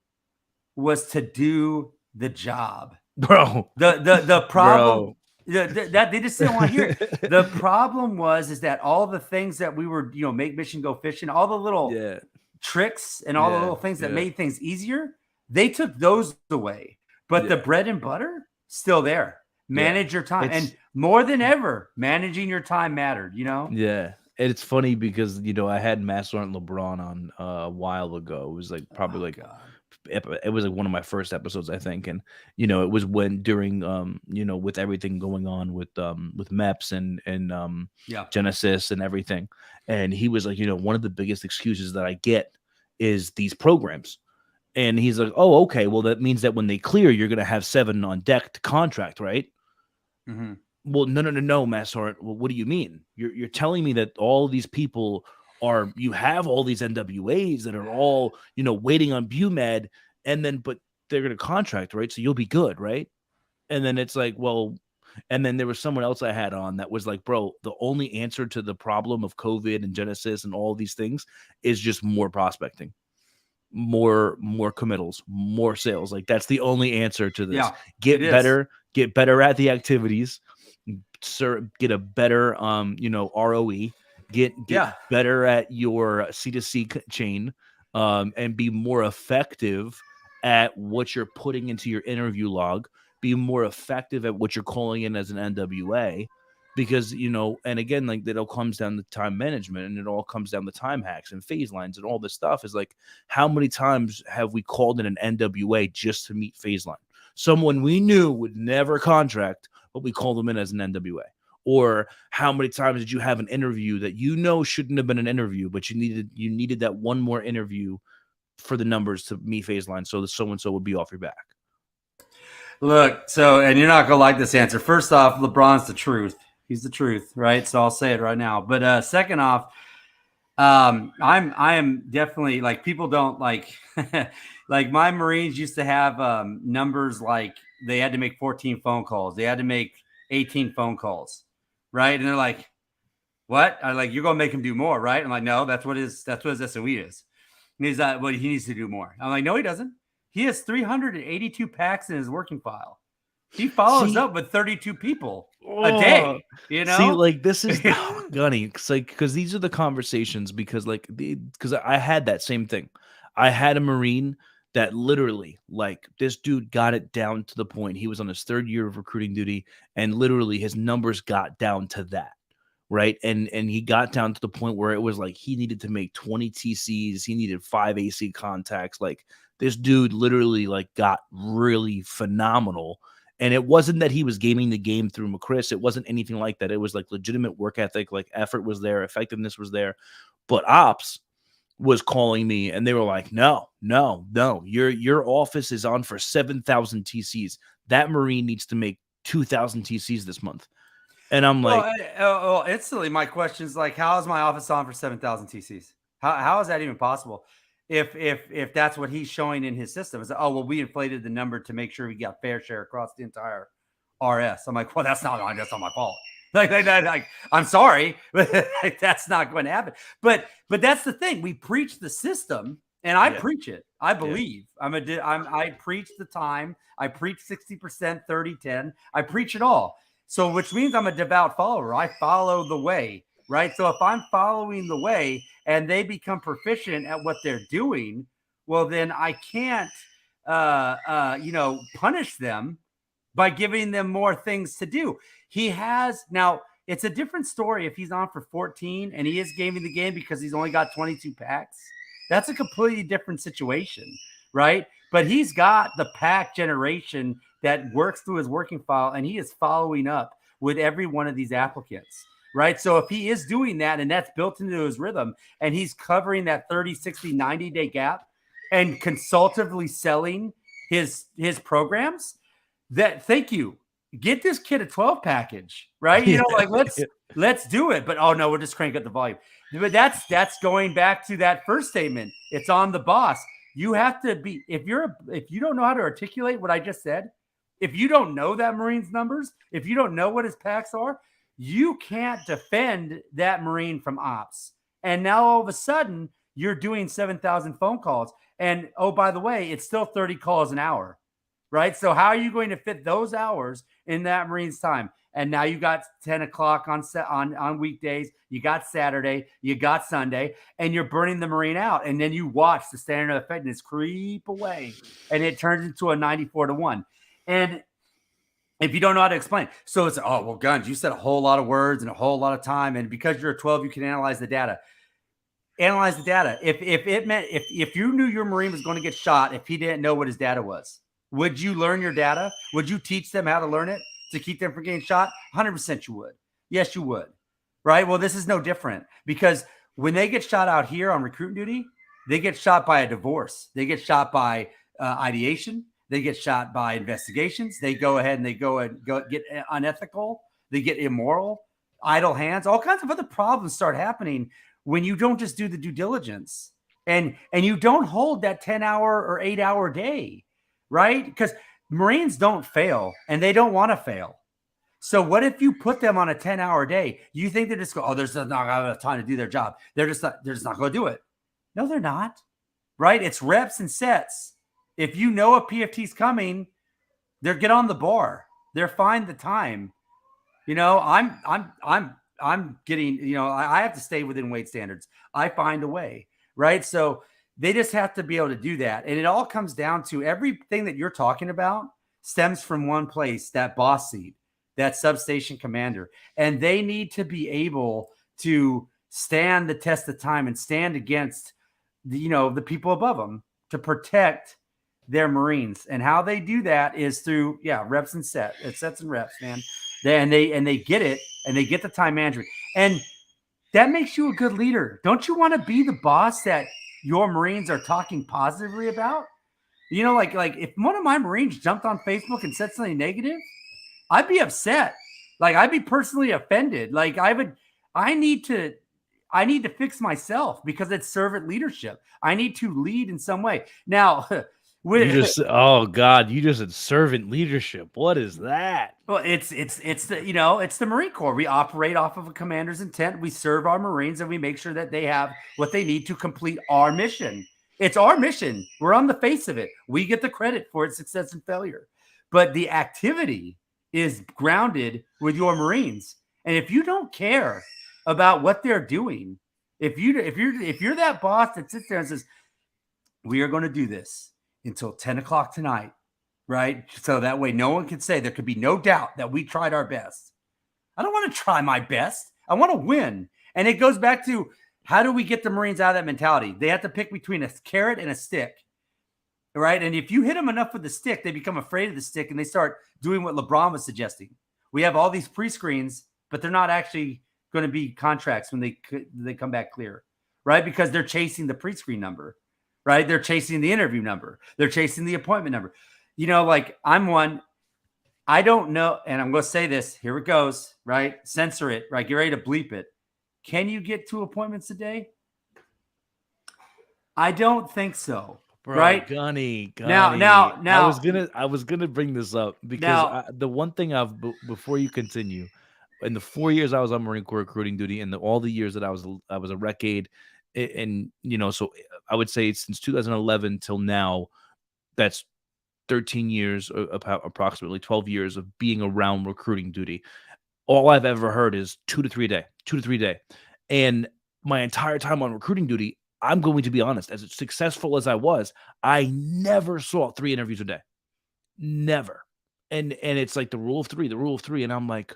was to do the job, bro. The problem, that they just didn't want to hear it. The problem is that all the things that we were, make mission go fishing, all the little tricks and all the little things that made things easier, they took those away. But the bread and butter still there. Manage your time, and more than ever, managing your time mattered. Yeah. It's funny because, I had Master Sergeant LeBron on a while ago. It was like probably it was like one of my first episodes, I think. And, it was when during, with everything going on with MEPS and Genesis and everything. And he was like, one of the biggest excuses that I get is these programs. And he's like, oh, okay, well, that means that when they clear, you're going to have 7 on deck to contract, right? Mm-hmm. Well, no, Master Sergeant. Well, what do you mean? You're telling me that all these people you have all these NWAs that are all, waiting on BUMED, but they're going to contract, right? So you'll be good, right? And then it's like, well, and then there was someone else I had on that was like, bro, the only answer to the problem of COVID and Genesis and all these things is just more prospecting, more committals, more sales. Like, that's the only answer to this. Yeah, get better at the activities, get a better ROE, get better at your C2C chain, and be more effective at what you're putting into your interview log, be more effective at what you're calling in as an NWA, because and again, like, that all comes down to time management, and it all comes down to time hacks and phase lines and all this stuff. Is like, how many times have we called in an NWA just to meet phase line? Someone we knew would never contract, but we called them in as an NWA. Or how many times did you have an interview that shouldn't have been an interview, but you needed that one more interview for the numbers to meet phase line, so that so-and-so would be off your back? Look, and you're not going to like this answer. First off, LeBron's the truth. He's the truth, right? So I'll say it right now. But second off, I am definitely, like, people don't like like, my Marines used to have numbers like they had to make 14 phone calls. They had to make 18 phone calls, right? And they're like, what? I'm like, you're going to make him do more, right? I'm like, no, that's what his SOE is. And he's like, well, he needs to do more. I'm like, no, he doesn't. He has 382 packs in his working file. He follows up with 32 people a day, See, like, this is Gunny. It's like, because these are the conversations, because I had that same thing. I had a Marine that literally, like, this dude got it down to the point. He was on his 3rd year of recruiting duty, and literally his numbers got down to that, right? And he got down to the point where it was like he needed to make 20 TCs, he needed 5 AC contacts. Like, this dude literally, like, got really phenomenal. And it wasn't that he was gaming the game through McChris. It wasn't anything like that. It was like legitimate work ethic, like effort was there, effectiveness was there. But ops was calling me and they were like, no, your office is on for 7,000 TCs. That Marine needs to make 2,000 TCs this month. And I'm like, well, instantly my question is like, how is my office on for 7,000 TCs? How is that even possible? If that's what he's showing in his system, is, oh, well, we inflated the number to make sure we got fair share across the entire RS. I'm like, well, that's not my fault. Like, I'm sorry, but like, that's not going to happen. But that's the thing. We preach the system, and I preach it. I believe I preach the time. I preach 60%, 30-10. I preach it all. So, which means I'm a devout follower. I follow the way, right? So if I'm following the way and they become proficient at what they're doing, well, then I can't, punish them by giving them more things to do. He has now. It's a different story if he's on for 14 and he is gaming the game because he's only got 22 packs. That's a completely different situation, right? But he's got the pack generation that works through his working file, and he is following up with every one of these applicants, right? So if he is doing that and that's built into his rhythm and he's covering that 30, 60, 90-day gap and consultatively selling his programs, that thank you. Get this kid a 12 package, right? You know, like let's do it. But oh no, we'll just crank up the volume. But that's going back to that first statement. It's on the boss. You have to be, if you don't know how to articulate what I just said, if you don't know that Marine's numbers, if you don't know what his packs are, you can't defend that Marine from ops. And now all of a sudden you're doing 7,000 phone calls. And oh, by the way, it's still 30 calls an hour. Right. So how are you going to fit those hours in that Marine's time? And now you got 10 o'clock on weekdays. You got Saturday, you got Sunday, and you're burning the Marine out. And then you watch the standard of effectiveness creep away and it turns into a 94-1. And if you don't know how to explain, so it's, oh, well, Guns, you said a whole lot of words and a whole lot of time. And because you're a 12, you can analyze the data. Analyze the data. If it meant, if you knew your Marine was going to get shot, if he didn't know what his data was, would you learn your data? Would you teach them how to learn it to keep them from getting shot? 100% you would. Yes, you would. Right? Well, this is no different because when they get shot out here on recruiting duty, they get shot by a divorce. They get shot by ideation. They get shot by investigations. They go ahead and they go get unethical. They get immoral, idle hands. All kinds of other problems start happening when you don't just do the due diligence and you don't hold that 10-hour or 8-hour day. Right? Because Marines don't fail and they don't want to fail. So what if you put them on a 10-hour day? You think they just go, oh, there's not enough time to do their job. They're just not going to do it. No, they're not. Right? It's reps and sets. If you know a PFT's coming, they're get on the bar. They're find the time. You know, I'm getting, you know, I have to stay within weight standards. I find a way. Right? So they just have to be able to do that. And it all comes down to everything that you're talking about stems from one place, that boss seat, that substation commander. And they need to be able to stand the test of time and stand against the people above them to protect their Marines. And how they do that is through, reps and sets. It's sets and reps, man. They get it, and they get the time management. And that makes you a good leader. Don't you want to be the boss that your Marines are talking positively about? You know, like if one of my Marines jumped on Facebook and said something negative, I'd be upset. Like I'd be personally offended. Like I need to fix myself because it's servant leadership. I need to lead in some way. Now, you just said servant leadership. What is that? Well, it's the Marine Corps. We operate off of a commander's intent. We serve our Marines and we make sure that they have what they need to complete our mission. It's our mission. We're on the face of it. We get the credit for its success and failure. But the activity is grounded with your Marines. And if you don't care about what they're doing, if you're that boss that sits there and says, we are going to do this, until 10 o'clock tonight, right? So that way no one can say there could be no doubt that we tried our best. I don't want to try my best. I want to win. And it goes back to, how do we get the Marines out of that mentality? They have to pick between a carrot and a stick, right? And if you hit them enough with the stick, they become afraid of the stick and they start doing what LeBron was suggesting. We have all these pre-screens, but they're not actually going to be contracts when they come back clear, right? Because they're chasing the pre-screen number, right? They're chasing the interview number. They're chasing the appointment number. You know, like I'm one, I don't know, and I'm going to say this, here it goes, right? Censor it, right? Get ready to bleep it. Can you get 2 appointments a day? I don't think so. Bro, right? Gunny. Now, I was gonna bring this up because the one thing before you continue, in the 4 years I was on Marine Corps recruiting duty, and all the years that I was a rec aide, and so I would say since 2011 till now, that's 13 years, approximately 12 years of being around recruiting duty. All I've ever heard is 2 to 3 a day. And my entire time on recruiting duty, I'm going to be honest, as successful as I was, I never saw 3 interviews a day. Never. And it's like the rule of three. And I'm like,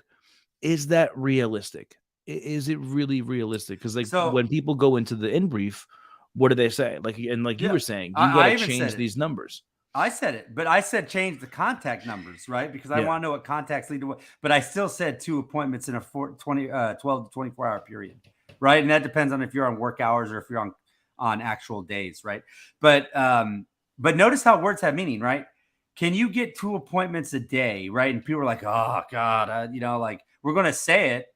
is that realistic? Is it really realistic? Because when people go into the in brief, what do they say? You were saying, you got to change these numbers. I said it, but I said change the contact numbers, right? Because I want to know what contacts lead to what. But I still said 2 appointments in a 12 to 24 hour period, right? And that depends on if you're on work hours or if you're on actual days, right? But notice how words have meaning, right? Can you get 2 appointments a day, right? And people are like, oh God, we're going to say it.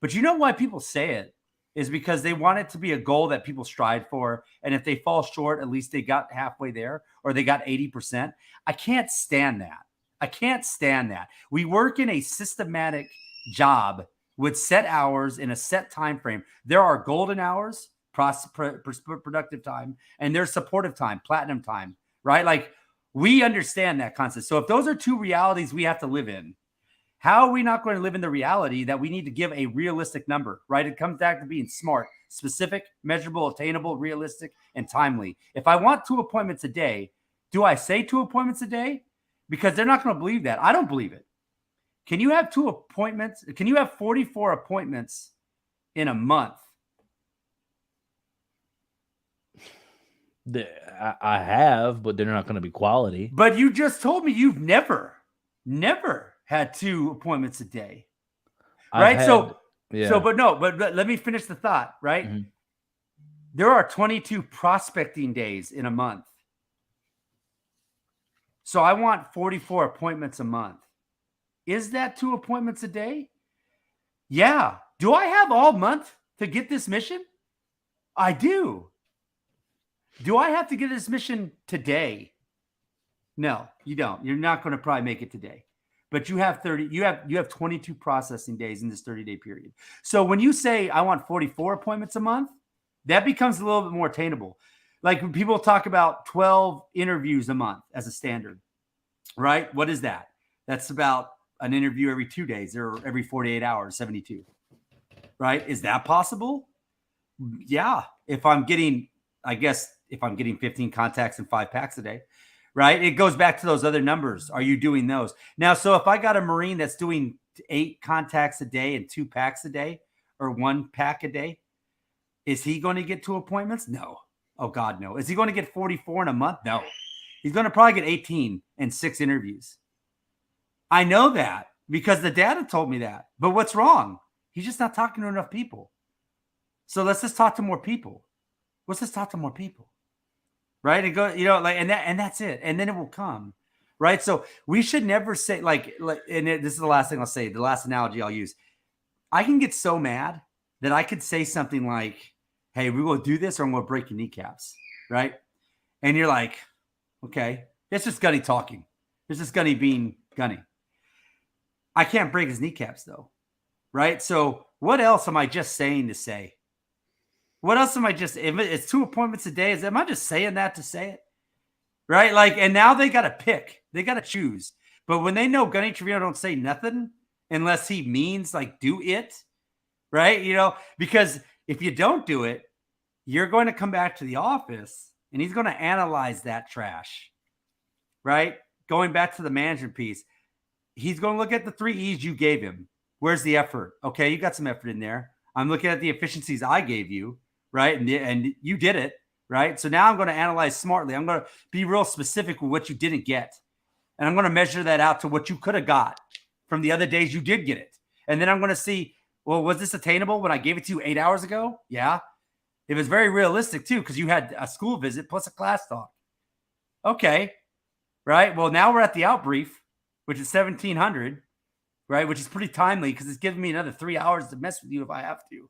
But you know why people say it? Is because they want it to be a goal that people strive for. And if they fall short, at least they got halfway there or they got 80%. I can't stand that. We work in a systematic job with set hours in a set time frame. There are golden hours, productive time, and there's supportive time, platinum time, right? Like we understand that concept. So if those are 2 realities we have to live in, how are we not going to live in the reality that we need to give a realistic number, right? It comes back to being smart, specific, measurable, attainable, realistic, and timely. If I want 2 appointments a day, do I say 2 appointments a day? Because they're not going to believe that. I don't believe it. Can you have 2 appointments? Can you have 44 appointments in a month? I have, but they're not going to be quality. But you just told me you've never had 2 appointments a day, right? But let me finish the thought, right? Mm-hmm. There are 22 prospecting days in a month. So I want 44 appointments a month. Is that 2 appointments a day? Yeah. Do I have all month to get this mission? I do. Do I have to get this mission today? No, you don't. You're not going to probably make it today. But you have 22 processing days in this 30-day period. So when you say I want 44 appointments a month, that becomes a little bit more attainable. Like when people talk about 12 interviews a month as a standard, right? What is that? That's about an interview every 2 days or every 48 hours, 72, right? Is that possible? Yeah. If I'm getting 15 contacts and 5 packs a day, right? It goes back to those other numbers. Are you doing those? Now, so if I got a Marine that's doing 8 contacts a day and 2 packs a day or 1 pack a day, is he going to get 2 appointments? No. Oh, God, no. Is he going to get 44 in a month? No. He's going to probably get 18 and 6 interviews. I know that because the data told me that. But what's wrong? He's just not talking to enough people. So let's just talk to more people. Let's just talk to more people. Right. And go, and that's it. And then it will come. Right. So we should never say this is the last thing I'll say. The last analogy I'll use. I can get so mad that I could say something like, hey, we will do this or I'm going to break your kneecaps. Right. And you're like, okay, it's just Gunny talking. It's just Gunny being Gunny. I can't break his kneecaps though. Right. So what else am I just saying to say? What else am I just, it's 2 appointments a day. Am I just saying that to say it? Right? And now they got to pick. They got to choose. But when they know GySgt Trevino don't say nothing unless he means do it, right? Because if you don't do it, you're going to come back to the office and he's going to analyze that trash. right? Going back to the management piece, he's going to look at the 3 E's you gave him. Where's the effort? Okay, you got some effort in there. I'm looking at the efficiencies I gave you, right? And you did it, right? So now I'm going to analyze smartly. I'm going to be real specific with what you didn't get. And I'm going to measure that out to what you could have got from the other days you did get it. And then I'm going to see, well, was this attainable when I gave it to you 8 hours ago? Yeah. It was very realistic too, because you had a school visit plus a class talk. Okay. Right. Well, now we're at the outbrief, which is 1700, right? Which is pretty timely because it's giving me another 3 hours to mess with you if I have to.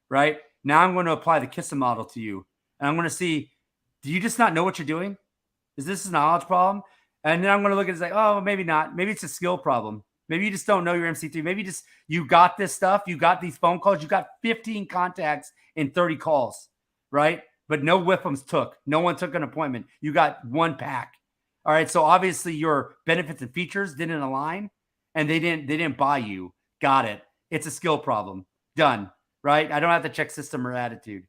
Right. Now I'm going to apply the KISSA model to you. And I'm going to see, do you just not know what you're doing? Is this a knowledge problem? And then I'm going to look at it and say, oh, maybe not. Maybe it's a skill problem. Maybe you just don't know your MC3. Maybe you got this stuff. You got these phone calls. You got 15 contacts in 30 calls, right? But no whiffums took. No one took an appointment. You got one pack. All right. So obviously your benefits and features didn't align and they didn't buy you. Got it. It's a skill problem. Done. Right. I don't have to check system or attitude.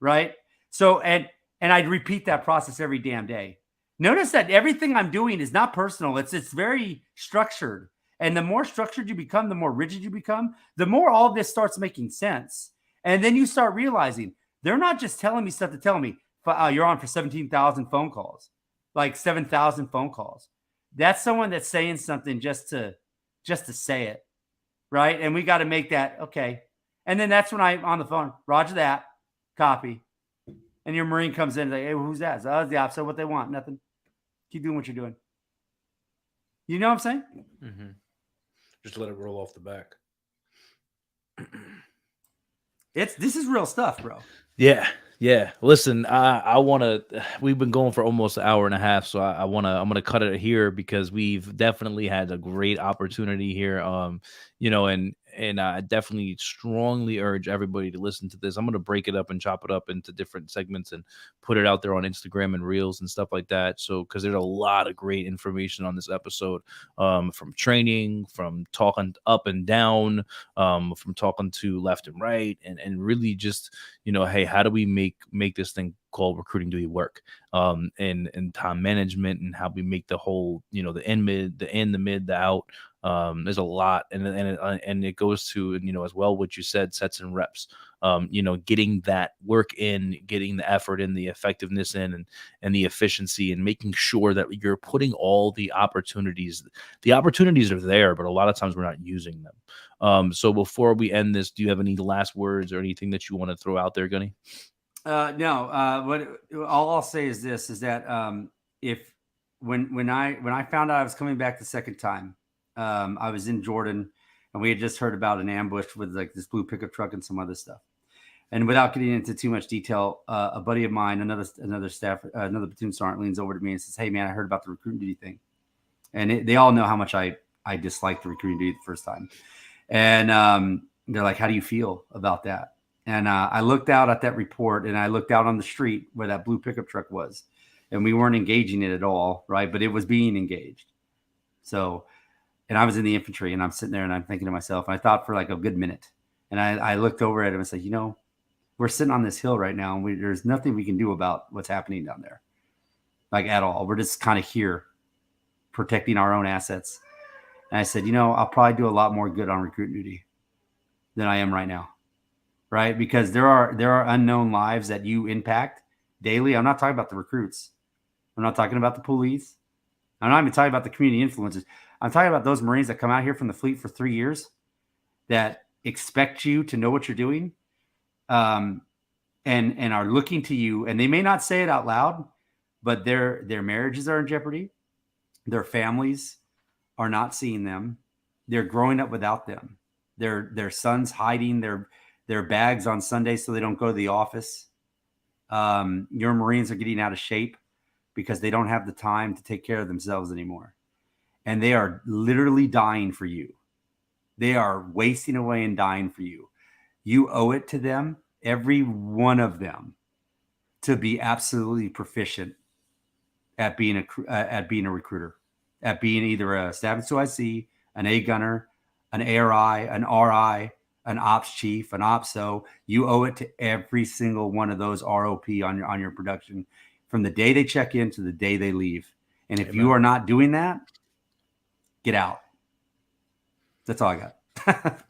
Right. So, and I'd repeat that process every damn day. Notice that everything I'm doing is not personal. It's very structured. And the more structured you become, the more rigid you become, the more all of this starts making sense. And then you start realizing they're not just telling me stuff to tell me, you're on for 17,000 phone calls, like 7,000 phone calls. That's someone that's saying something just to say it, right? And we got to make that, okay. And then that's when I'm on the phone, roger that, copy. And your Marine comes in and like, hey, who's that? So, the opposite of what they want, nothing. Keep doing what you're doing. You know what I'm saying? Mm-hmm. Just let it roll off the back. This is real stuff, bro. Yeah. Listen, I want to. We've been going for almost an hour and a half, so I'm gonna cut it here because we've definitely had a great opportunity here. And I definitely strongly urge everybody to listen to this. I'm going to break it up and chop it up into different segments and put it out there on Instagram and Reels and stuff like that. So, because there's a lot of great information on this episode, from training, from talking up and down, from talking to left and right, and really just, hey, how do we make this thing called recruiting duty work, and time management, and how we make the whole, the in, the mid, the out. There's a lot, and it goes to, as well what you said, sets and reps, getting that work in, getting the effort in, the effectiveness in, and the efficiency, and making sure that you're putting all the opportunities are there, but a lot of times we're not using them. So before we end this, do you have any last words or anything that you want to throw out there, Gunny? No. What all I'll say is this: is that when I found out I was coming back the second time, I was in Jordan, and we had just heard about an ambush with like this blue pickup truck and some other stuff. And without getting into too much detail, a buddy of mine, another platoon sergeant, leans over to me and says, "Hey, man, I heard about the recruiting duty thing." And they all know how much I disliked the recruiting duty the first time. And they're like, "How do you feel about that?" And I looked out at that report, and I looked out on the street where that blue pickup truck was, and we weren't engaging it at all, right? But it was being engaged. So, and I was in the infantry, and I'm sitting there, and I'm thinking to myself, and I thought for like a good minute, and I looked over at him and said, we're sitting on this hill right now, and there's nothing we can do about what's happening down there, like at all. We're just kind of here protecting our own assets. And I said, I'll probably do a lot more good on recruit duty than I am right now. Right? Because there are unknown lives that you impact daily. I'm not talking about the recruits. I'm not talking about the police. I'm not even talking about the community influencers. I'm talking about those Marines that come out here from the fleet for 3 years that expect you to know what you're doing, and are looking to you. And they may not say it out loud, but their marriages are in jeopardy. Their families are not seeing them. They're growing up without them. Their sons hiding their bags on Sunday so they don't go to the office. Your Marines are getting out of shape because they don't have the time to take care of themselves anymore. And they are literally dying for you. They are wasting away and dying for you. You owe it to them, every one of them, to be absolutely proficient at being a recruiter, at being either a Staff 2IC, an A gunner, an ARI, an RI, an ops chief, an opso. You owe it to every single one of those ROP on your production, from the day they check in to the day they leave. And if Amen. you are not doing that, get out. That's all I got.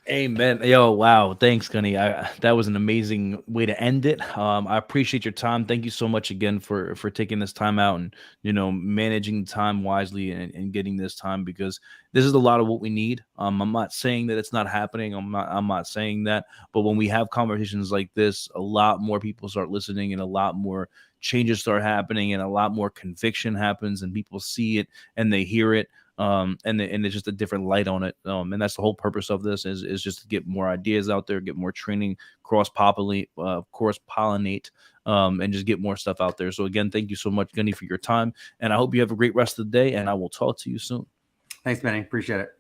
Amen. Yo, wow. Thanks, Gunny. That was an amazing way to end it. I appreciate your time. Thank you so much again for taking this time out and, managing time wisely and getting this time, because this is a lot of what we need. I'm not saying that it's not happening. I'm not saying that, but when we have conversations like this, a lot more people start listening and a lot more changes start happening and a lot more conviction happens and people see it and they hear it. And it's just a different light on it. And that's the whole purpose of this is just to get more ideas out there, get more training, cross-pollinate, and just get more stuff out there. So again, thank you so much, Gunny, for your time. And I hope you have a great rest of the day, and I will talk to you soon. Thanks, Benny. Appreciate it.